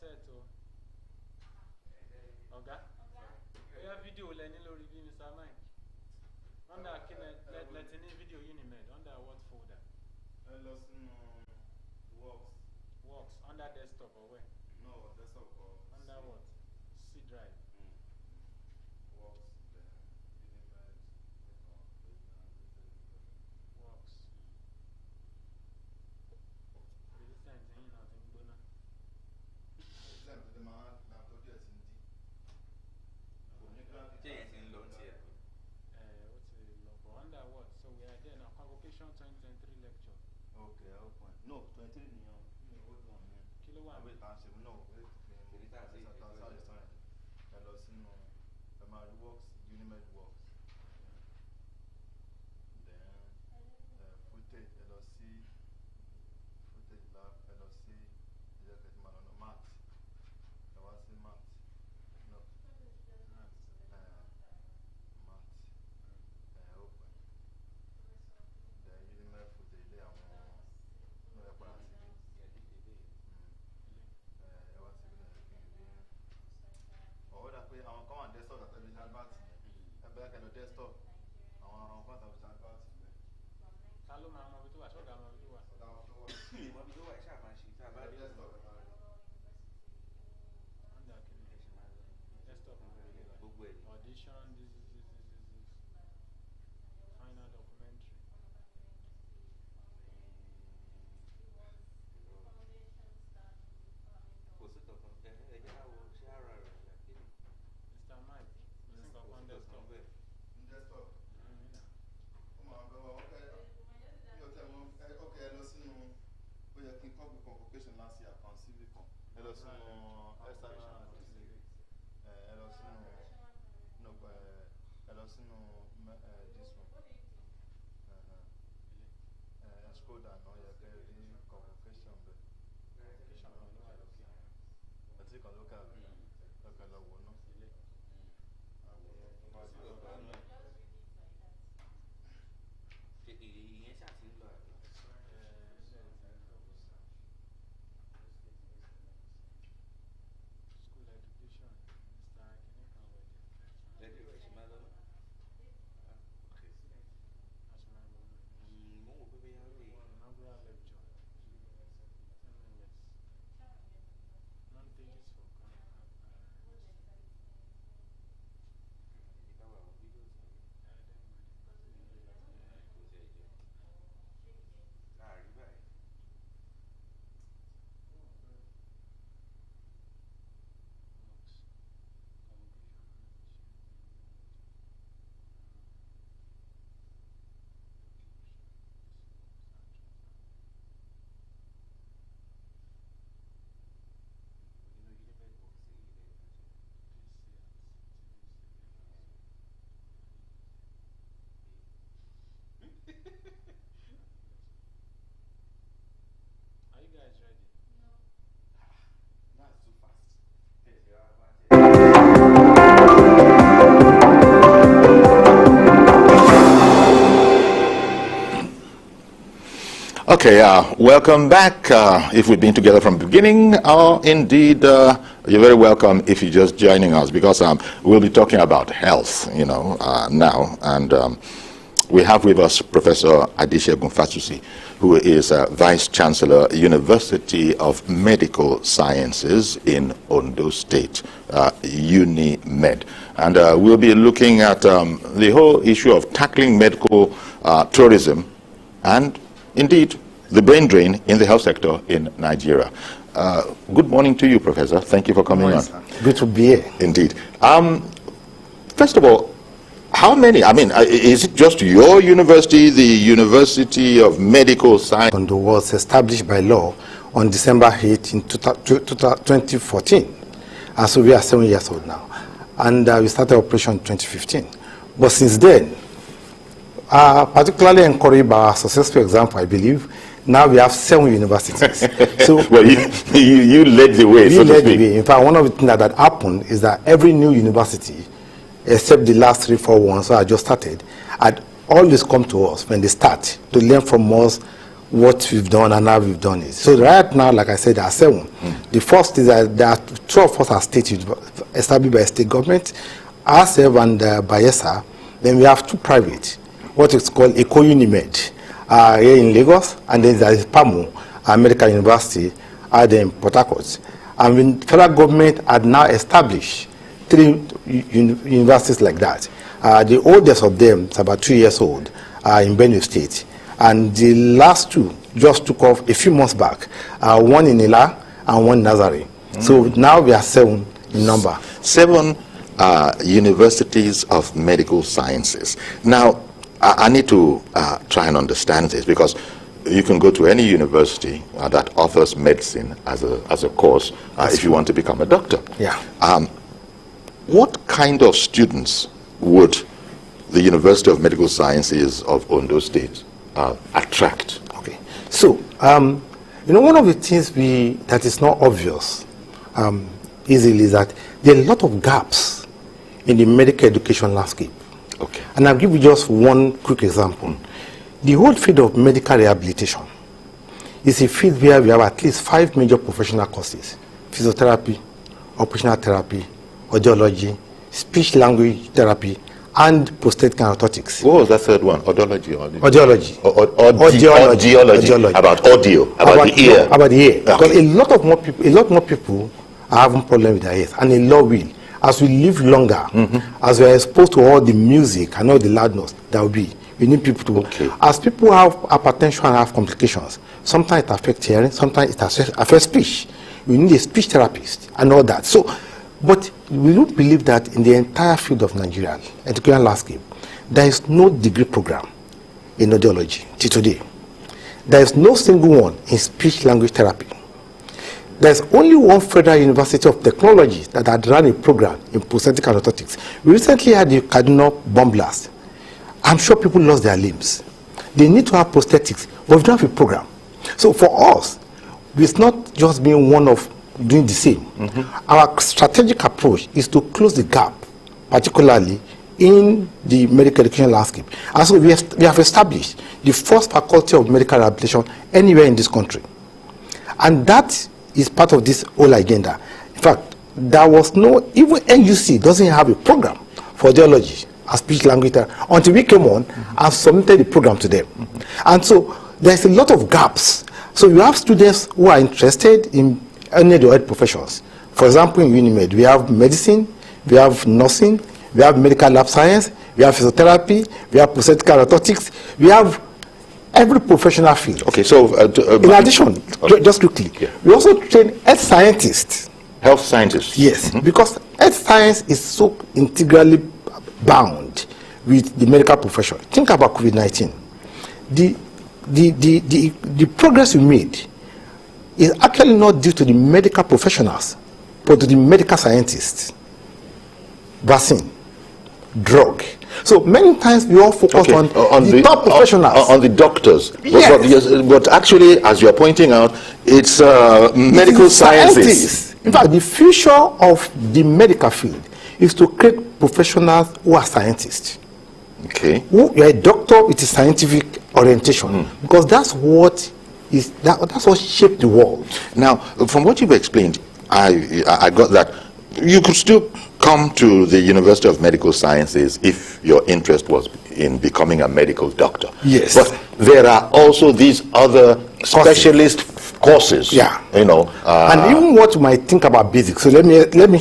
set o. Ọ̀gá. Oya video lẹ́ni lórí bí Mr. Mike. Under let's in video UNIMED. Under what folder? Works. Under desktop or where? No, desktop or under what? C drive. Works. Works. Under what? So we are there now. Convocation 2023 lecture. Okay, open. No, 23 million. Kilo one. Wait, no. Wait. Works, UNIMED works. Then footage, LLC, footage lab, LLC, math. I want to say math. No. Math. Open. Then UNIMED footage, they are desktop. Hello, ma'am. I'm going to desktop. Audition. This is final documentary. Mr. Mike, you think of one desktop? Desktop. Okay, let's see. We have convocation last year. Let's see. Scroll down. Now you have convocation. I think on local. Are you guys ready? No. That's too fast. Okay, welcome back. If we've been together from the beginning, or indeed, you're very welcome if you're just joining us, because we'll be talking about health, now. And we have with us Professor Adeshegun Fatusi, who is Vice Chancellor, University of Medical Sciences in Ondo State, UNIMED. And we'll be looking at the whole issue of tackling medical tourism and indeed the brain drain in the health sector in Nigeria. Good morning to you, Professor. Thank you for coming on. Good to be here. Indeed. First of all, how many, is it just your university, the University of Medical Science? And was established by law on December 8, 2014. And so we are 7 years old now. And we started operation in 2015. But since then, particularly encouraged by our successful example, I believe, now we have 7 universities. So well, you led the way, so to speak. In fact, one of the things that happened is that every new university, except the last 3-4 ones that I just started, had always come to us when they start to learn from us what we've done and how we've done it. So right now, like I said, there are 7. The first is that there are 2 of us are state established by state government, ourselves and Bayelsa. Then we have 2 private, what is called UNIMED, here in Lagos, and then there is PAMU, Medical University, in Port Harcourt. And the federal government had now established 3 universities like that. The oldest of them is about 2 years old in Benue State. And the last 2 just took off a few months back, one in Ila and one in Nazareth. So now we are 7 in number. 7 universities of medical sciences. Now, I need to try and understand this, because you can go to any university that offers medicine as a course if you want to become a doctor. Yeah. What kind of students would the University of Medical Sciences of Ondo State attract? Okay. So, one of the things that is not obvious easily is that there are a lot of gaps in the medical education landscape. Okay. And I'll give you just one quick example. The whole field of medical rehabilitation is a field where we have at least 5 major professional courses: physiotherapy, occupational therapy, audiology, speech language therapy, and prosthetic and orthotics. What was that third one? Audiology? Audiology. Audiology. About audio, about the ear. About the ear. Okay. Because a lot more people are having problems with their ears, and a lot will. As we live longer, as we are exposed to all the music and all the loudness, that will be. We need people to. Okay. As people have hypertension and have complications, sometimes it affects hearing, sometimes it affects speech. We need a speech therapist and all that. So, but we don't believe that in the entire field of Nigeria, educational landscape, there is no degree program in audiology till today. There is no single one in speech language therapy. There's only one Federal University of Technology that had run a program in prosthetic and orthotics. We recently had the Cardinal bomb blast. I'm sure people lost their limbs. They need to have prosthetics, but we don't have a program. So for us, it's not just being one of doing the same. Our strategic approach is to close the gap, particularly in the medical education landscape. And so we have established the first faculty of medical rehabilitation anywhere in this country. And that is part of this whole agenda. In fact, there was no, even NUC doesn't have a program for audiology and speech language therapy until we came on and submitted the program to them. And so there's a lot of gaps. So you have students who are interested in any of the health professions. For example, in UNIMED, we have medicine, we have nursing, we have medical lab science, we have physiotherapy, we have prosthetic and orthotics, we have every professional field. Okay, so in addition, just quickly, we also train health scientists. Health scientists? Yes, because health science is so integrally bound with the medical profession. Think about COVID-19. The progress we made is actually not due to the medical professionals, but to the medical scientists. Vaccine, drug. So many times we all focus on the top professionals. On the doctors. Yes. But actually, as you're pointing out, it's medical sciences. In fact, the future of the medical field is to create professionals who are scientists. Okay. Who are a doctor with a scientific orientation. Because that's what shaped the world. Now, from what you've explained, I got that you could still come to the University of Medical Sciences if your interest was in becoming a medical doctor. Yes. But there are also these other specialist courses. Yeah. And even what you might think about basics. So let me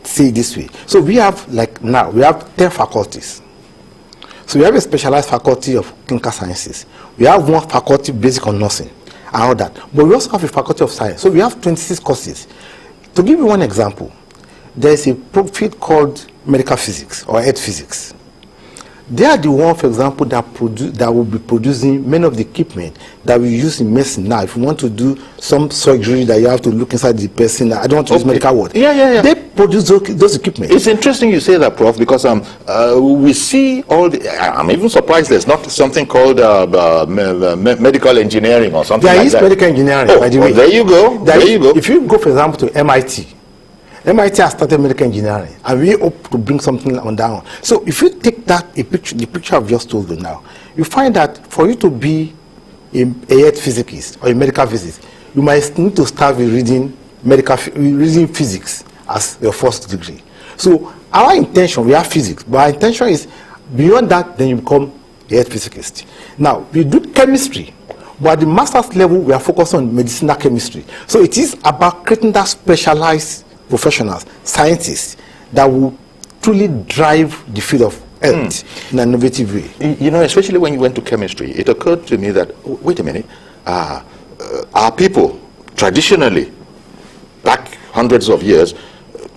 say it this way. So we have, we have 10 faculties. So we have a specialized faculty of clinical sciences. We have one faculty basic on nursing and all that. But we also have a faculty of science. So we have 26 courses. To give you one example, there is a field called medical physics or earth physics. They are the one, for example, that will be producing many of the equipment that we use in medicine now. If you want to do some surgery that you have to look inside the person, I don't want to use medical word. Yeah. They produce those equipment. It's interesting you say that, Prof, because we see all the, I'm even surprised there's not something called medical engineering or something like that. There is medical engineering, by the way. There you go. There you go. If you go, for example, to MIT has started medical engineering, and we hope to bring something on that one. So if you take the picture I've just told you now, you find that for you to be a health physicist or a medical physicist, you might need to start with reading physics as your first degree. So our intention, we have physics, but our intention is beyond that, then you become a health physicist. Now, we do chemistry, but at the master's level, we are focused on medicinal chemistry. So it is about creating that specialized professionals, scientists, that will truly drive the field of health in an innovative way. You know, especially when you went to chemistry, it occurred to me that, wait a minute, our people, traditionally, back hundreds of years,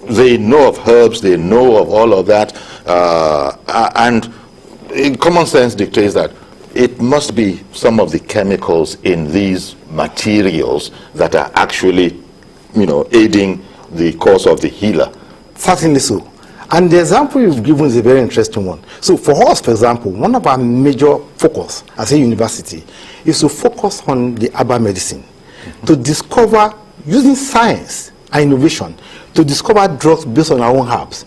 they know of herbs, they know of all of that, and common sense dictates that it must be some of the chemicals in these materials that are actually, you know, aiding the cause of the healer. Certainly so. And the example you've given is a very interesting one. So for us, for example, one of our major focus as a university is to focus on the herbal medicine, to discover, using science and innovation, to discover drugs based on our own herbs.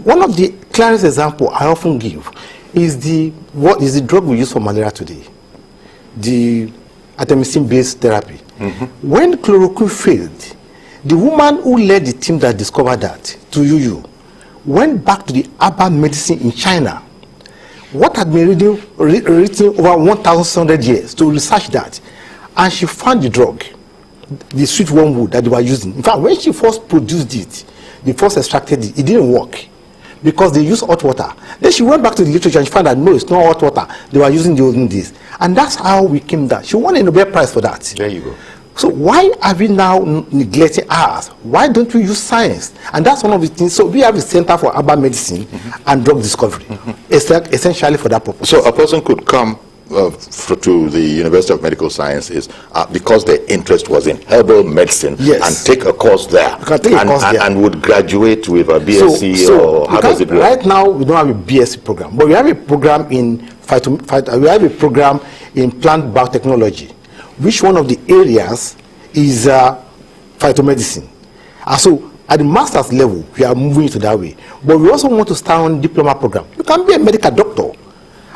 One of the clearest examples I often give is the drug we use for malaria today, the artemisinin-based therapy. When chloroquine failed, the woman who led the team that discovered that, to UU, went back to the herbal medicine in China, what had been written over 1,600 years, to research that, and she found the drug, the sweet wormwood that they were using. In fact, when she first produced it, they first extracted it, it didn't work because they used hot water. Then she went back to the literature and she found that no, it's not hot water. They were using the olden days. And that's how we came down. She won a Nobel Prize for that. There you go. So why are we now neglecting ours? Why don't we use science? And that's one of the things. So we have a Center for Herbal Medicine and Drug Discovery, essentially for that purpose. So a person could come to the University of Medical Sciences because their interest was in herbal medicine, and take a course there, and would graduate with a BSc, or how does it work? Right now we don't have a BSc program, but we have a program in we have a program in plant biotechnology, which one of the areas is phytomedicine. And so at the master's level, we are moving to that way. But we also want to start on diploma program. You can be a medical doctor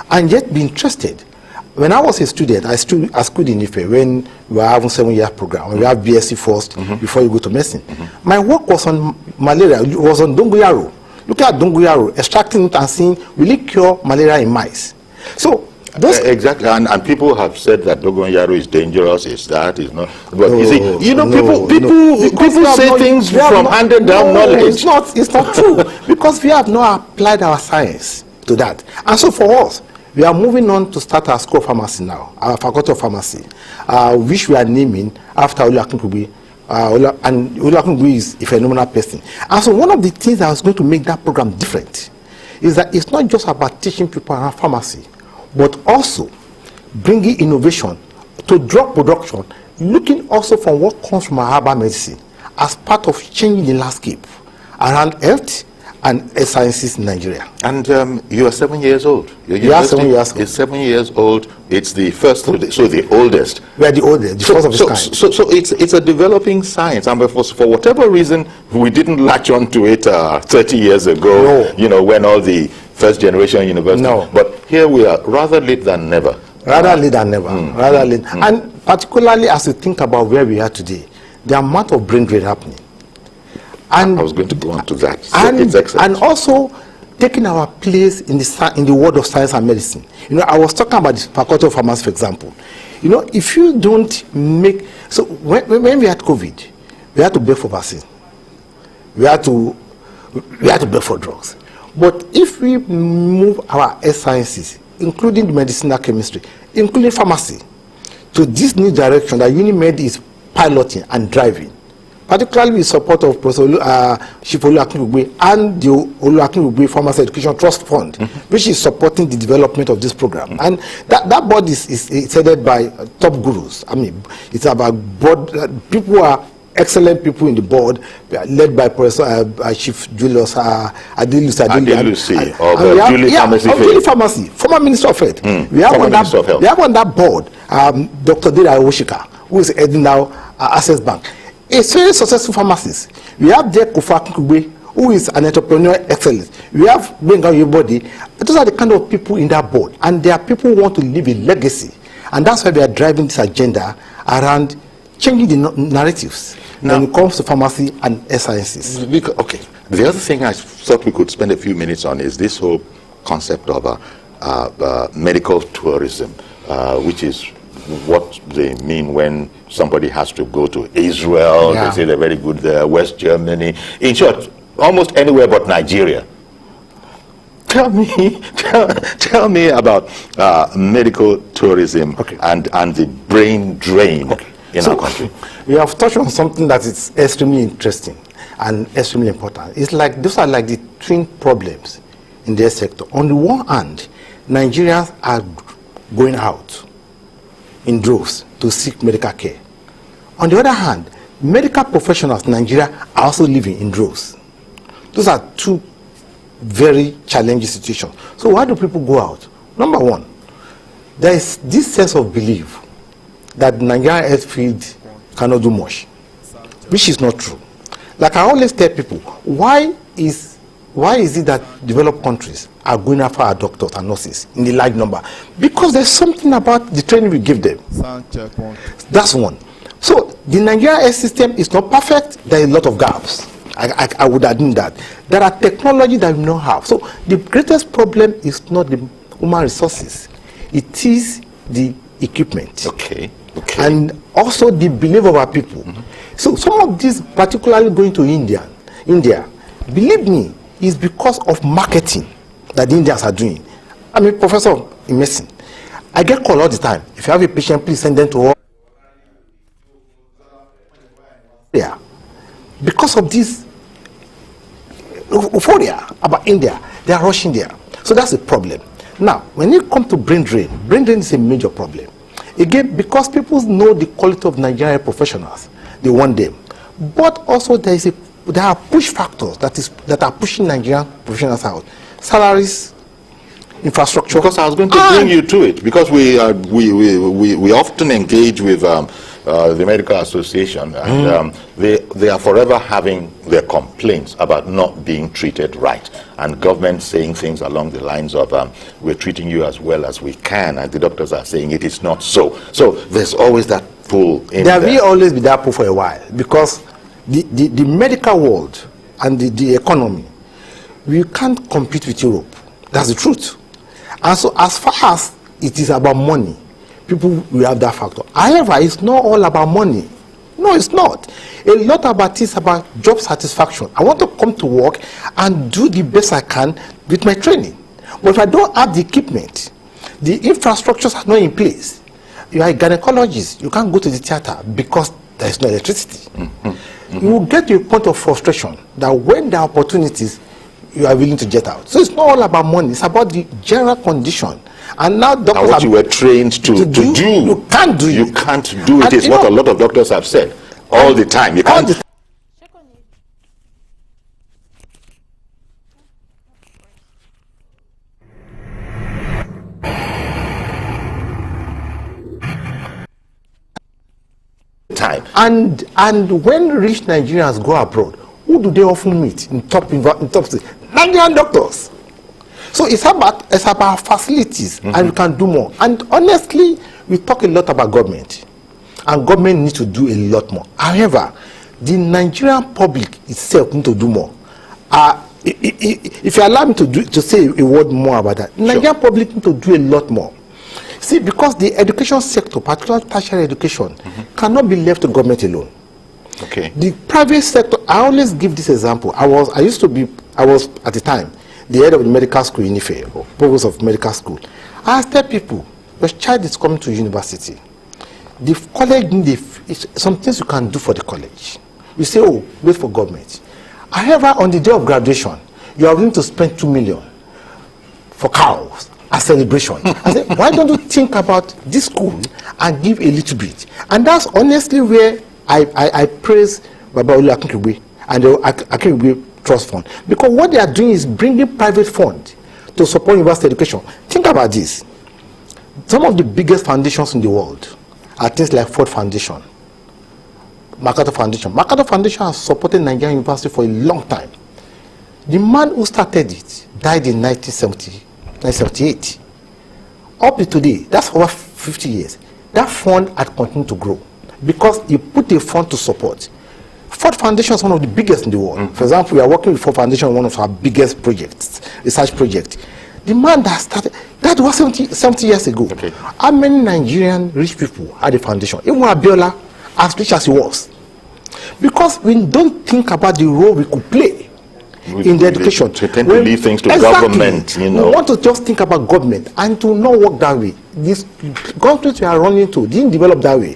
and yet be interested. When I was a student, I schooled in Ife when we were having 7-year program. When we have BSc first before you go to medicine. My work was on malaria. It was on dongoyaro. Looking at dongoyaro, extracting it and seeing, will it cure malaria in mice? So exactly, and people have said that dongoyaro is dangerous. Is that is not? But you see, you know, people say things from handed down knowledge. It's not true because we have not applied our science to that. And so for us, we are moving on to start our school of pharmacy now, our faculty of pharmacy, which we are naming after Oluwakinkubi. And Oluwakinkubi is a phenomenal person. And so one of the things that is going to make that program different is that it's not just about teaching people around pharmacy, but also bringing innovation to drug production, looking also from what comes from our herbal medicine as part of changing the landscape around health and sciences in Nigeria. And you are 7 years old. You are 7 years old. It's 7 years old. It's the first, so the oldest. We are the oldest, the first of its kind. So it's a developing science, and for whatever reason, we didn't latch on to it 30 years ago. No. You know, when all the first generation university. No. But here we are, rather late than never. Rather late than never. Rather late. And particularly as we think about where we are today, the amount of brain drain happening. And I was going to go on to that. So and, it's excellent. And also taking our place in the world of science and medicine. You know, I was talking about the faculty of pharmacy, for example. You know, if you don't make, so when we had COVID, we had to beg for vaccine. We had to beg for drugs. But if we move our sciences, including the medicinal chemistry, including pharmacy, to this new direction that UNIMED is piloting and driving, particularly with support of Professor Chief Oluwakinkubi and the Oluwakinkubi Pharmacy Education Trust Fund, which is supporting the development of this program. And that board is headed by top gurus. I mean, it's about board people who are excellent people in the board, led by Professor Chief Julius Adelusi of Julie Pharmacy, former Minister of Health. We have on that board Dr. Dera Oshika, who is heading now Access Bank. A very successful pharmacist. We have there Kofa Kinkugbe, who is an entrepreneur excellent. We have Benga Yebodi. Those are the kind of people in that board. And there are people who want to leave a legacy. And that's why we are driving this agenda around changing the narratives when it comes to pharmacy and sciences. Okay. The other thing I thought we could spend a few minutes on is this whole concept of medical tourism, which is what they mean when somebody has to go to Israel. They say they're very good there, West Germany. In short, almost anywhere but Nigeria. Tell me about medical tourism and the brain drain in our country. We have touched on something that is extremely interesting and extremely important. It's like those are like the twin problems in their sector. On the one hand, Nigerians are going out in droves to seek medical care. On the other hand, medical professionals in Nigeria are also living in droves. Those are two very challenging situations. So why do people go out? Number one, there is this sense of belief that the Nigerian health field cannot do much, which is not true. Like I always tell people, why is it that developed countries are going after our doctors and nurses in the large number? Because there's something about the training we give them. That's one. So the Nigerian health system is not perfect. There are a lot of gaps. I would admit that. There are technology that we don't have. So the greatest problem is not the human resources. It is the equipment. Okay. And also the belief of our people. So some of these, particularly going to India, believe me, is because of marketing that the Indians are doing. I'm a professor in medicine. I get called all the time. If you have a patient, please send them to us. Yeah. Because of this euphoria about India, they are rushing there. So that's a problem. Now, when it comes to brain drain is a major problem. Again, because people know the quality of Nigerian professionals, they want them. But also there are push factors that are pushing Nigerian professionals out. Salaries, infrastructure. Because I was going to bring you to it, because we often engage with the Medical Association, and they are forever having their complaints about not being treated right, and government saying things along the lines of we're treating you as well as we can, and the doctors are saying it is not so. So there's always that pull in there. There will always be that pull for a while, because the medical world and the economy, we can't compete with Europe. That's the truth. And so as far as it is about money, people will have that factor. However, it's not all about money. No, it's not. A lot about it is about job satisfaction. I want to come to work and do the best I can with my training. But if I don't have the equipment, the infrastructures are not in place. You are a gynecologist, you can't go to the theater because there is no electricity. You will get to a point of frustration that when there are opportunities, you are willing to jet out. So it's not all about money, it's about the general condition. And now doctors and what you were trained to do. You can't do it. You can't do it, is what a lot of doctors have said all the time. You can't. Time. And when rich Nigerians go abroad, who do they often meet in top cities? Nigerian doctors. So it's about facilities, and we can do more. And honestly, we talk a lot about government, and government needs to do a lot more. However, the Nigerian public itself needs to do more. If you allow me to say a word more about that, the Nigerian public needs to do a lot more. See, because the education sector, particularly tertiary education, cannot be left to government alone. Okay. The private sector, I always give this example. I was at the time the head of the medical school in Ife, or provost of medical school. I tell people, your child is coming to university. The college, some things you can do for the college. You say, oh, wait for government. However, on the day of graduation, you are willing to spend 2 million for cows, a celebration. I say, why don't you think about this school and give a little bit? And that's honestly where I praise Baba Olu Akinkiwe and the Akinkiwe Trust Fund, because what they are doing is bringing private funds to support university education. Think about this. Some of the biggest foundations in the world are things like Ford Foundation, MacArthur Foundation. MacArthur Foundation has supported Nigerian university for a long time. The man who started it died in 1978. Up to today, that's over 50 years. that fund had continued to grow because he put a fund to support. Ford Foundation is one of the biggest in the world. For example, we are working with Ford Foundation on one of our biggest projects, research project. The man that started, that was 70 years ago. Okay. How many Nigerian rich people had a foundation? Even Abiola, as rich as he was. Because we don't think about the role we could play in the education. We tend to leave things to government, you know. We want to just think about government and to not work that way. These countries we are running to didn't develop that way.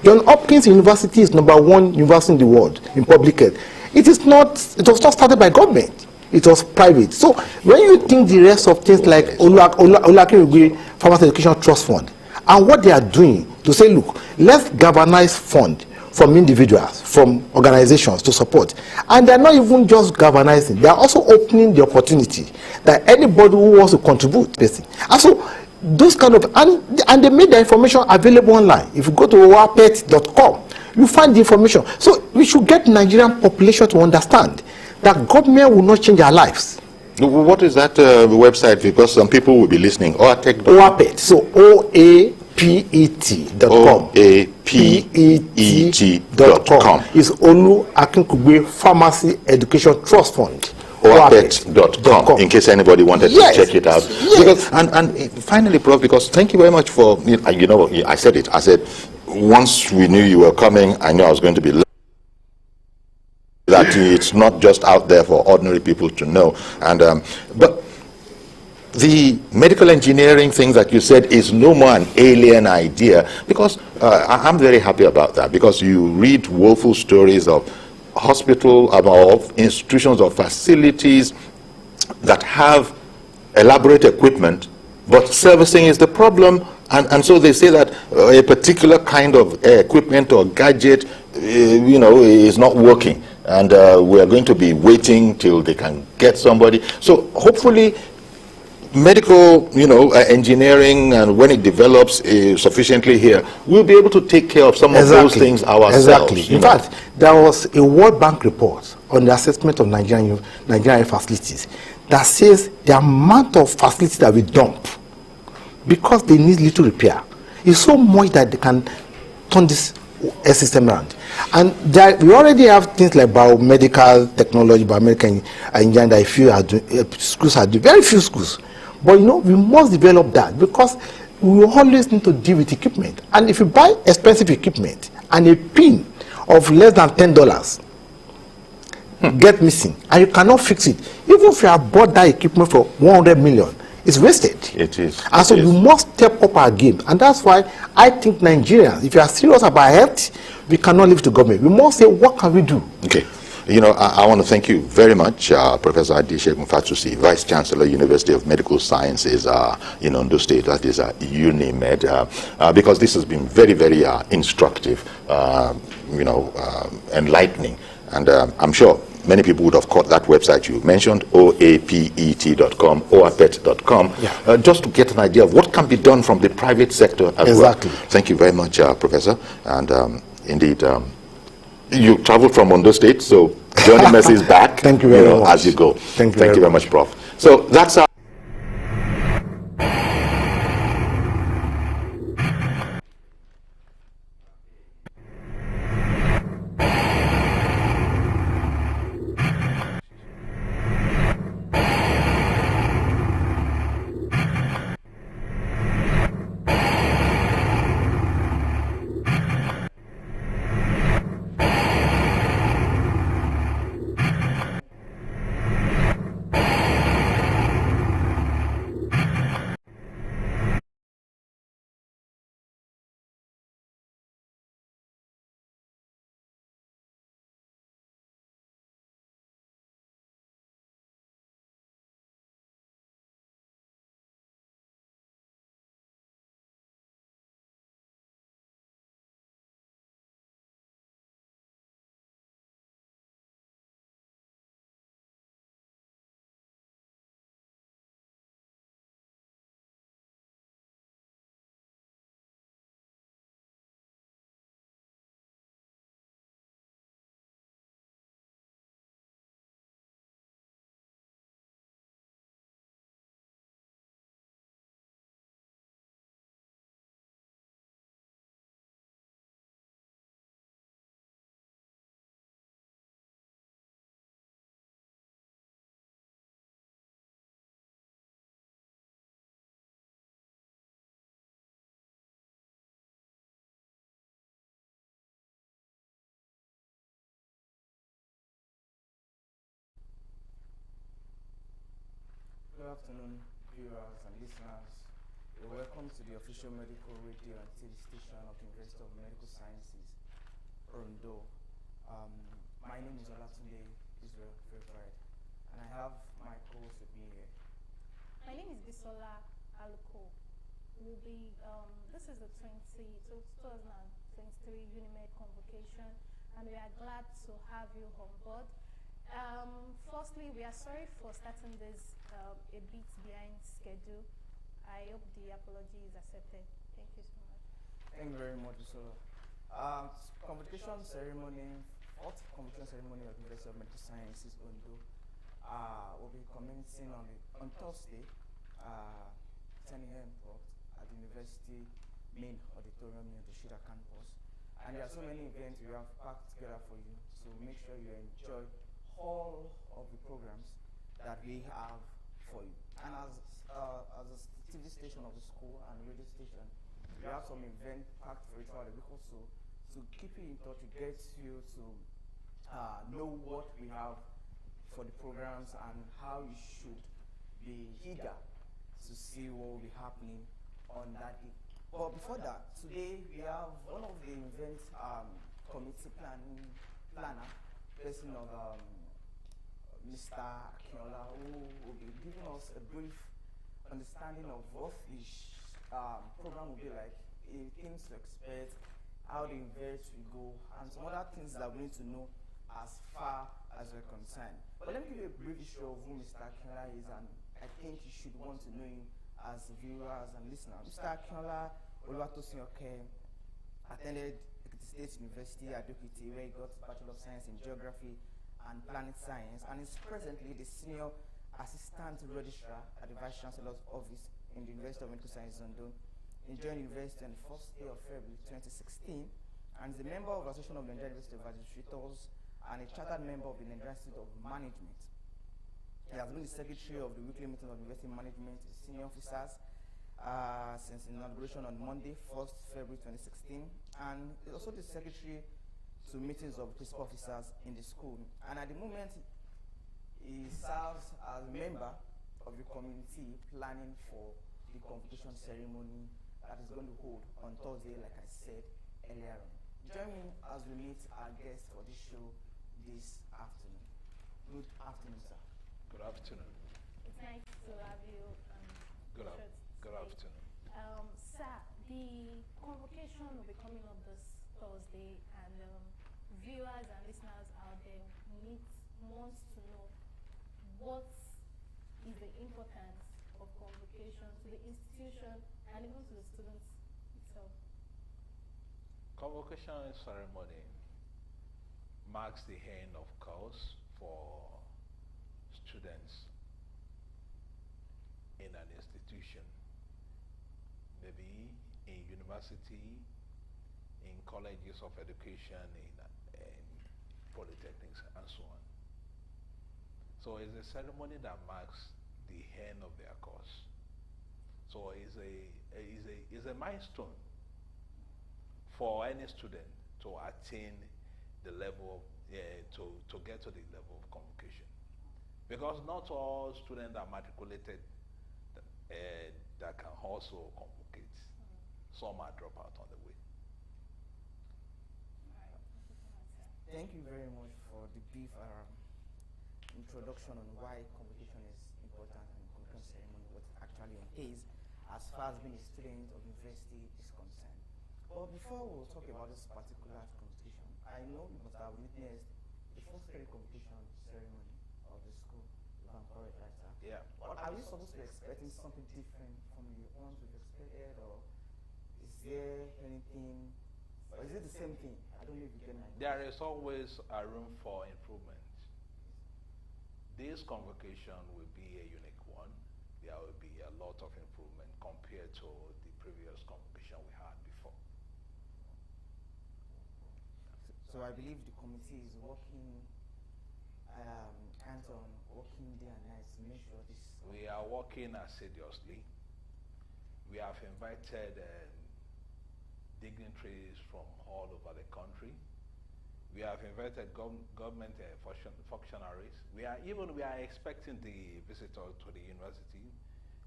John Hopkins University is #1 university in the world in public health. It was not started by government. It was private. So when you think the rest of things like Olakinugbe Farmers Education Trust Fund and what they are doing to say, look, let's galvanize fund from individuals, from organizations to support. And they're not even just galvanizing, they are also opening the opportunity that anybody who wants to contribute. And so those kind of, and they made the information available online. If you go to oapet.com, you find the information. So we should get Nigerian population to understand that government will not change our lives. What is that website? Because some people will be listening. OAPET. So OAPET.com. OAPET.com. Is Olu Akinkugbe Pharmacy Education Trust Fund. OAPET.com, in case anybody wanted to check it out. Because, and finally, Prof, because thank you very much for, you know, I said it. I said, once we knew you were coming, I knew I was going to be that it's not just out there for ordinary people to know. And but the medical engineering thing that you said is no more an alien idea, because I'm very happy about that, because you read woeful stories of hospital, of institutions or facilities that have elaborate equipment, but servicing is the problem. And so they say that a particular kind of equipment or gadget, you know, is not working. And we are going to be waiting till they can get somebody. So hopefully medical, you know, engineering, and when it develops sufficiently here, we'll be able to take care of some of those things ourselves. Exactly. In fact, there was a World Bank report on the assessment of Nigerian facilities that says the amount of facilities that we dump because they need little repair is so much that they can turn this system around. And we already have things like biomedical technology, biomedical engineering that schools are doing, very few schools. But you know, we must develop that, because we will always need to deal with equipment. And if you buy expensive equipment and a pin of less than $10 get missing and you cannot fix it, even if you have bought that equipment for 100 million, it's wasted. It is. And so we must step up our game. And that's why I think Nigerians, if you are serious about health, we cannot leave to government. We must say, what can we do? Okay. You know, I want to thank you very much, Professor Adishegun Fatusi, Vice Chancellor, University of Medical Sciences in Ondo State, that is UNIMED, because this has been very, very instructive, you know, enlightening. And I'm sure many people would have caught that website you mentioned, oapet.com, oapet.com, just to get an idea of what can be done from the private sector as well. Thank you very much, Professor. And indeed, you traveled from Ondo State, so journey message back. Thank you very much. As you go. Thank you very much, Prof. So that's our Good afternoon, viewers and listeners. Welcome to the official medical radio and TV station of the University of Medical Sciences, Ondo. My name is Olatunde Israel Favorite, and I have my co-host with me here. My name is Bisola Aluko. This is the 2023 UNIMED convocation, and we are glad to have you on board. Firstly, we are sorry for starting this a bit behind schedule. I hope the apology is accepted. Thank you so much. Thank you very much, Bisola. Convocation ceremony, fourth convocation ceremony of the University of Medical Sciences, Ondo, will be commencing on Thursday, 10 a.m. at the University main auditorium near the Shida campus. And there are so many events we have packed together for you, so make sure you enjoy all of the programs that we have for you. And as a TV station of the school and radio station, we have some event packed for you throughout the week also to keep you in touch, to get you to know what we have for the programs and how you should be eager to see what will be happening on that day. But before that, today we have one of the event committee planner, person of Mr. Akinola, who will be giving us a brief understanding of what the program will be like, things to expect, how the event will go, and some other things that we need to know as far as we're concerned. But let me give you a brief issue of who Mr. Akinola is, and I think you should want to know him as viewers and listeners. Mr. Akinola Oluwatosin-Oke attended Ekiti State University at Dokiti, where he got Bachelor of Science in Geography and Planet Science, and is presently the Senior Assistant Registrar at the Vice Chancellor's Office in the University of Medical Sciences, Ondo. He joined the university on the 1st day of February 2016, and is a member of the Association of Nigerian University of Administrators and a chartered member of the Nigerian Institute of Management. He has been the secretary of the weekly meeting of university management senior officers since inauguration on Monday, 1st February 2016, and is also the secretary to meetings of principal officers in the school. And at the moment, he serves as a member of the committee planning for the convocation ceremony that is going to hold on Thursday, like I said earlier on. Join me as we meet our guest for this show this afternoon. Good afternoon, sir. Good afternoon. It's nice to have you. Good afternoon. Sir, the convocation will be coming up this Thursday, and viewers and listeners out there want to know what is the importance of convocation to the institution and even to the students itself. Convocation ceremony marks the end of course for students in an institution, maybe in university, in colleges of education, in polytechnics, and so on. So it's a ceremony that marks the end of their course. So it's a milestone for any student to attain the level of, to get to the level of convocation. Because not all students are matriculated that can also convocate. Some are drop out on the way. Thank you very much for the brief introduction on why convocation is important and convocation ceremony, what it actually entails as far as being a student of university is concerned. But before we talk about this particular convocation, I know you must have witnessed the first convocation ceremony of the school, if I'm correct, right, sir? Yeah. But are we supposed to be expecting something different from the ones we've expected, or is there anything, or is it the same thing? I don't know if you get my idea. There is always a room for improvement. This convocation will be a unique one. There will be a lot of improvement compared to the previous convocation we had before. So I believe the committee is working hands-on, working day and night to make sure this. We are working assiduously. We have invited dignitaries from all over the country We have invited government functionaries. We are expecting the visitors to the university,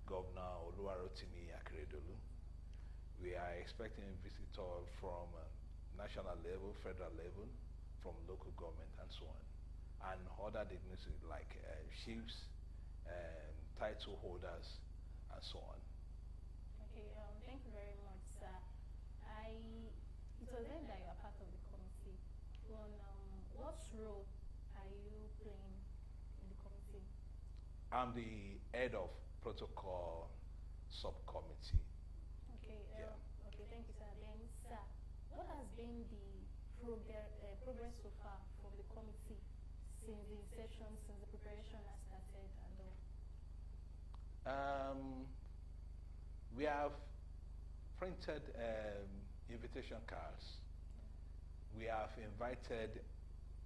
Governor Oluwarotimi Akeredolu. We are expecting visitors from national level, federal level, from local government, and so on, and other dignitaries like chiefs, title holders, and so on. Okay, thank you very much, sir. It was then that you are part of the committee. What role are you playing in the committee? I'm the head of protocol subcommittee. Okay, Yeah. Okay, thank you, sir. Then, sir, what has been the progress so far from the committee since the inception, since the preparation has started and all? We have printed invitation cards. We have invited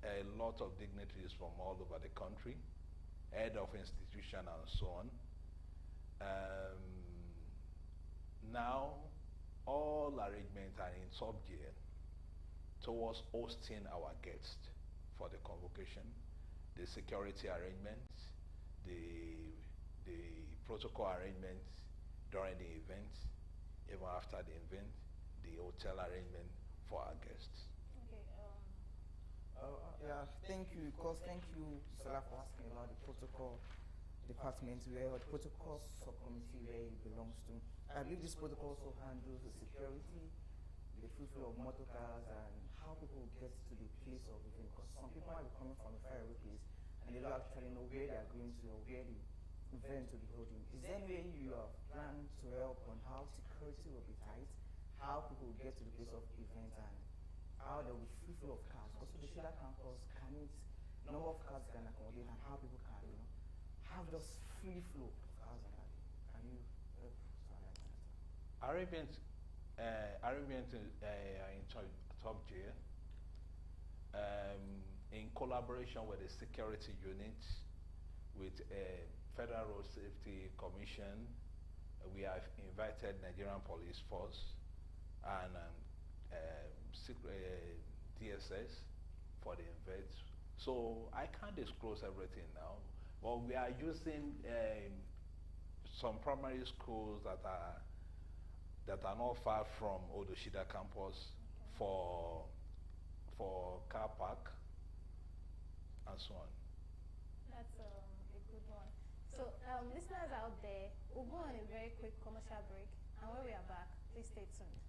a lot of dignitaries from all over the country, head of institution and so on. Now, all arrangements are in sub-gear towards hosting our guests for the convocation, the security arrangements, the protocol arrangements during the event, even after the event, the hotel arrangement for our guests. Okay, Yeah, thank you, thank you, Salah, for asking about the protocol department, or the protocol subcommittee where it belongs to. I believe this protocol also handles the security, the free flow of motor cars, and how people get to the place of the event. Because some people might be coming from a faraway place and they don't actually know where they are going to or where the event will be holding. Is there any way you have planned to help on how security will be tight, how people will get to the place of the event, and how there will be free flow of cars? Also, the Shida campus can it, number of cars can accommodate, and how people can, have just free flow of cars on that day. Can you help? Arrangements in top gear, in collaboration with the security unit, with Federal Road Safety Commission. We have invited Nigerian Police Force and DSS for the event. So I can't disclose everything now, but we are using some primary schools that are not far from Odoshida campus for car park and so on. That's a good one. So, listeners out there, we'll go on a very quick commercial break, and when we are back, please stay tuned.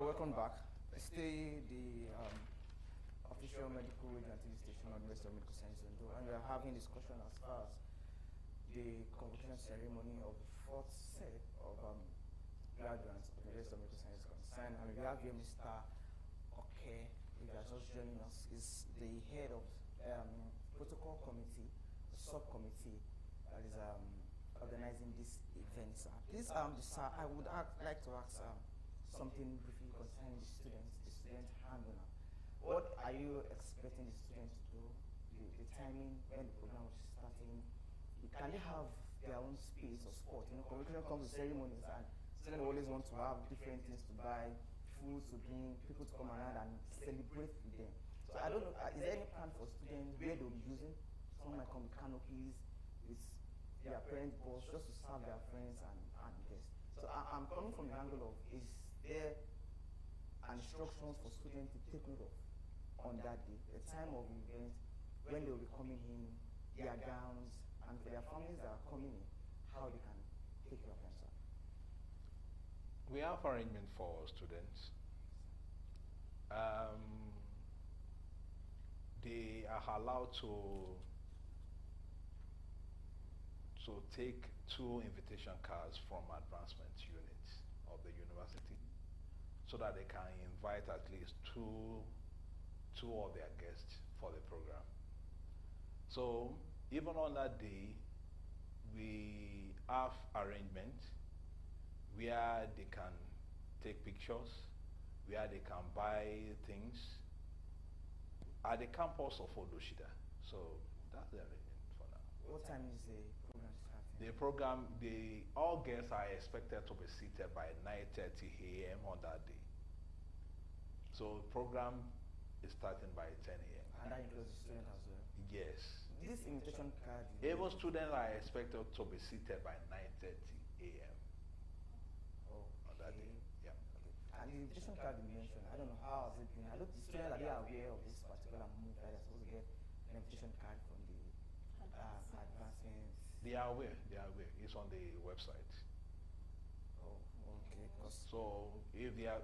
Welcome back. Stay the official medical radio and TV station on University of Medical Science Ondo, and we are having discussion as far as the convocation ceremony of the fourth set of graduates of the University of Medical Science concerned. And we have here Mr. Okay, who is just joining us, is the head of protocol committee, the subcommittee that is organizing this event. Sir, please, sir, I would like to ask something briefly concerning the students, the student handler. What are you expecting the students to do? The timing when the program is starting? Can they have their own space or spot? Convocation comes with ceremonies, and students always want to have different things to buy, food to drink, people to come around and celebrate with them. So I don't know, is there any plan for students where they'll be using? Some might come with canopies, with their parent boss, just to serve their friends and guests. So I'm coming from the angle of, is there an instructions for students to take note of on that day, the time of the event, when they will be coming in, their gowns, and for their families that are coming in, how they can take care of themselves? We have arrangement for students. They are allowed to take 2 invitation cards from advancement units of the university, so that they can invite at least two of their guests for the program. So even on that day, we have arrangements where they can take pictures, where they can buy things at the campus of Odoshida. So that's the arrangement for now. What time is the program starting? The program, all guests are expected to be seated by 9:30 a.m. on that day. So the program is starting by 10 a.m. And that includes the student as well? Yes. This invitation card? Even students are expected to be seated by 9:30 a.m. on that day. Yeah. Okay. And the invitation card you mentioned, I don't know how has it been. I don't the students are they aware of this particular move that they're supposed to get an invitation card from the advancements? They are aware. They are aware. It's on the website. Oh, okay. So if they are,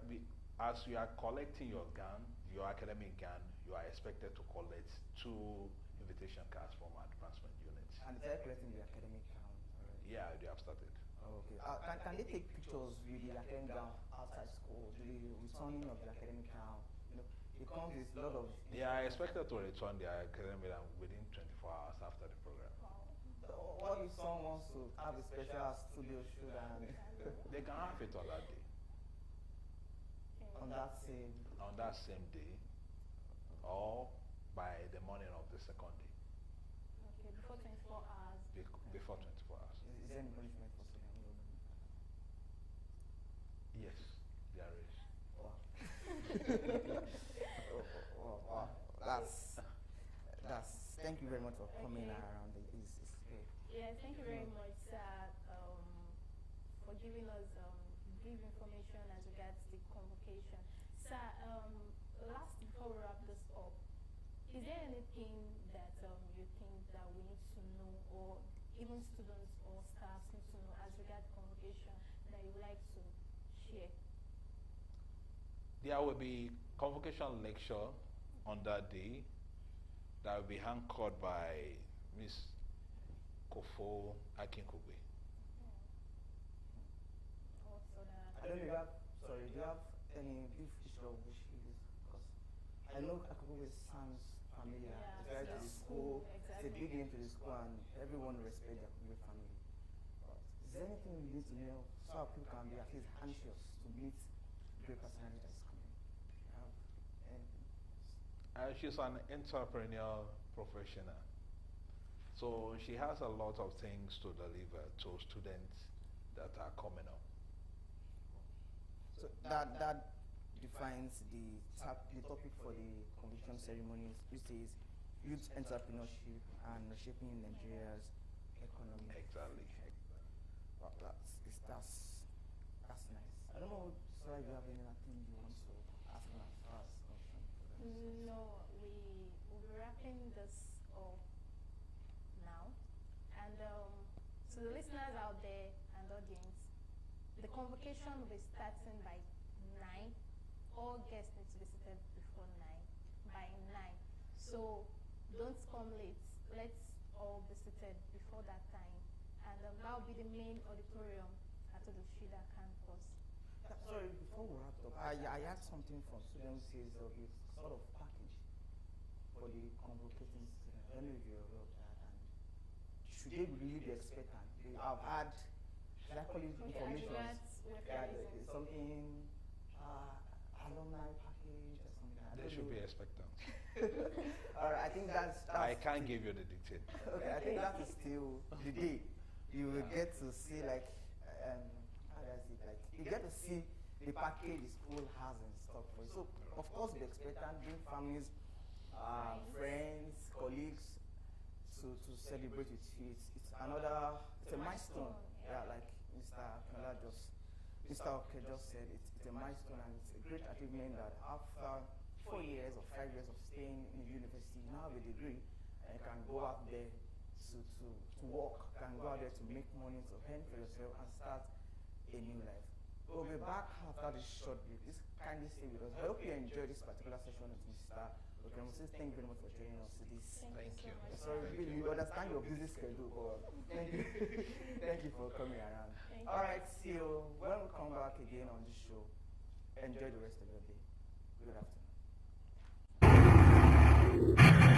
as you are collecting your gown, your academic gown, you are expected to collect 2 invitation cards from advancement units. And they're collecting the academic gown already? Yeah, they have started. Oh, okay. Can they take pictures with the academic gown outside school? Do the returning of the academic gown? You know, it comes with a lot of... They are expected to return their academic gown within 24 hours after the program. What if someone wants to have a special studio shoot and... They can have it on that day. On that same... On that same day, or by the morning of the second day. Okay, before 24 hours. Before 24 hours. Is there any punishment for students? Yes, there is. Wow. Wow. That's. Thank you very much for coming around. It's great. Yes, thank you very much, sir, for giving us brief information as regards the convocation. Sir, last before we wrap this up, is there anything that you think that we need to know, or even students or staff need to know as regards convocation that you would like to share? There will be convocation lecture on that day that will be anchored by Miss Kofo Akinkugbe. I don't know if you have, sorry, do you have any brief history of Bushi's? Because I know Akinkugbe sounds familiar. Yeah, it's right to the school, exactly. It's a big name to the school, and everyone respects the Akinkugbe family. But is there anything we need to know so our people can be at least anxious to meet great personality that's coming? Do you have anything? She's an entrepreneurial professional. So she has a lot of things to deliver to students that are coming up. So that defines the topic for the convocation ceremonies, which is youth entrepreneurship and shaping Nigeria's economy. Exactly. Wow, that's nice. I don't know, sir, if you have anything you want to ask me as far as concerned. No, we'll be wrapping this up now. And to the listeners out there and audience, the convocation will be starting by 9. All guests need to be seated before 9, by 9. So don't come late. Let's all be seated before that time. And that will be the main auditorium at the Shida campus. Sorry, before we wrap up, I had something from students who says there'll be sort of package for the convocating students. I don't know if you're aware of that. And should they really be expectant? I've had, should I call it information? Yeah, something, alumni package or something. They should be expectant. Alright, I think that's I can't give you the detail. Okay, I think that is still the day. You will get to see like, how do I say it? Like, you get to see the package the school has in stock for you. So, of course, be expectant, bring families, friends, colleagues to celebrate with you. It's a milestone. Yeah, like Mr. Oke just said, it's a milestone and it's a great achievement that after 4 years or 5 years of staying in the university, you now have a degree and you can go out there to work, can go out there to make money, to earn for yourself and start a new life. We'll be back after this short break. Please kindly stay with us. I hope you enjoyed this particular session with Mr. Oke. Thank you very much for joining us today. Thank you. Sorry, we understand your busy schedule, but thank you. Thank you for coming around. All right, see you when we come back again on this show. Enjoy the rest of your day. Good afternoon.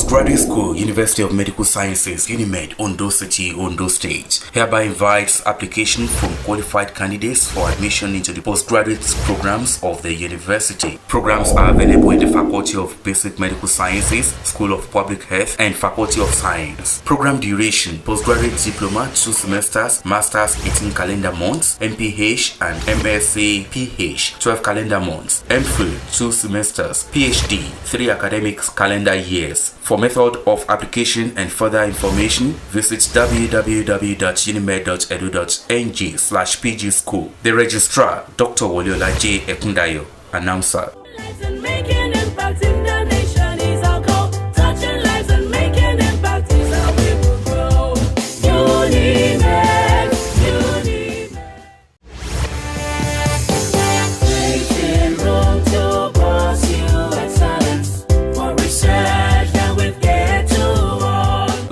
Postgraduate School, University of Medical Sciences, UNIMED, Ondo City, Ondo State, hereby invites application from qualified candidates for admission into the postgraduate programs of the university. Programs are available in the Faculty of Basic Medical Sciences, School of Public Health, and Faculty of Science. Program duration: postgraduate diploma 2 semesters, masters 18 calendar months, MPH and MSc PH 12 calendar months, MPhil 2 semesters, PhD 3 academic calendar years. For method of application and further information, visit www.unimed.edu.ng/PG School. The Registrar, Dr. Woliola J. Ekundayo, Announcer.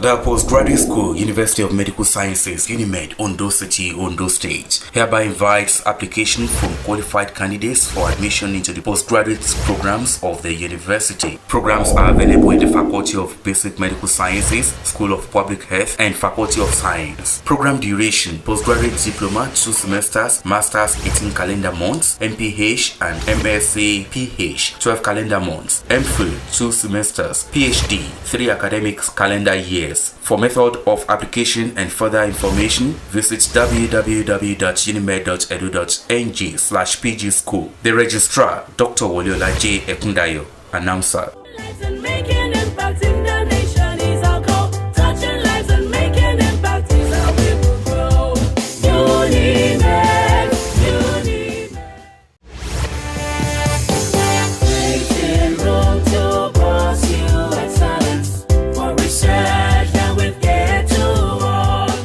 The Postgraduate School, University of Medical Sciences, UNIMED, Ondo City, Ondo State, hereby invites application from qualified candidates for admission into the postgraduate programs of the university. Programs are available in the Faculty of Basic Medical Sciences, School of Public Health, and Faculty of Science. Program duration: postgraduate diploma 2 semesters, masters 18 calendar months, MPH and MSc PH 12 calendar months, MPhil 2 semesters, PhD 3 academic calendar years. For method of application and further information, visit www.unimed.edu.ng/PG School. The Registrar, Dr. Woliola J. Ekundayo, Announcer.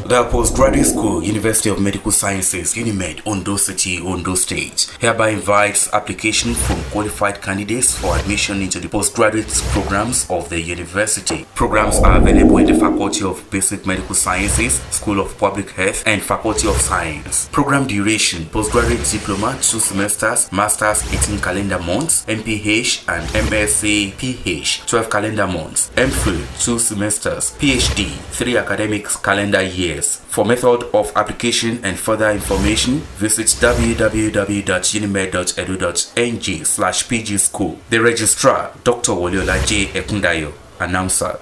The Postgraduate School, University of Medical Sciences, UNIMED, Ondo City, Ondo State, hereby invites application from qualified candidates for admission into the postgraduate programs of the university. Programs are available in the Faculty of Basic Medical Sciences, School of Public Health, and Faculty of Science. Program duration: postgraduate diploma 2 semesters, masters 18 calendar months, MPH and MSc PH 12 calendar months, MPhil 2 semesters, PhD 3 academic calendar years. For method of application and further information, visit www.unimed.edu.ng/PG School. The Registrar, Dr. Woliola J. Ekundayo, Announcer.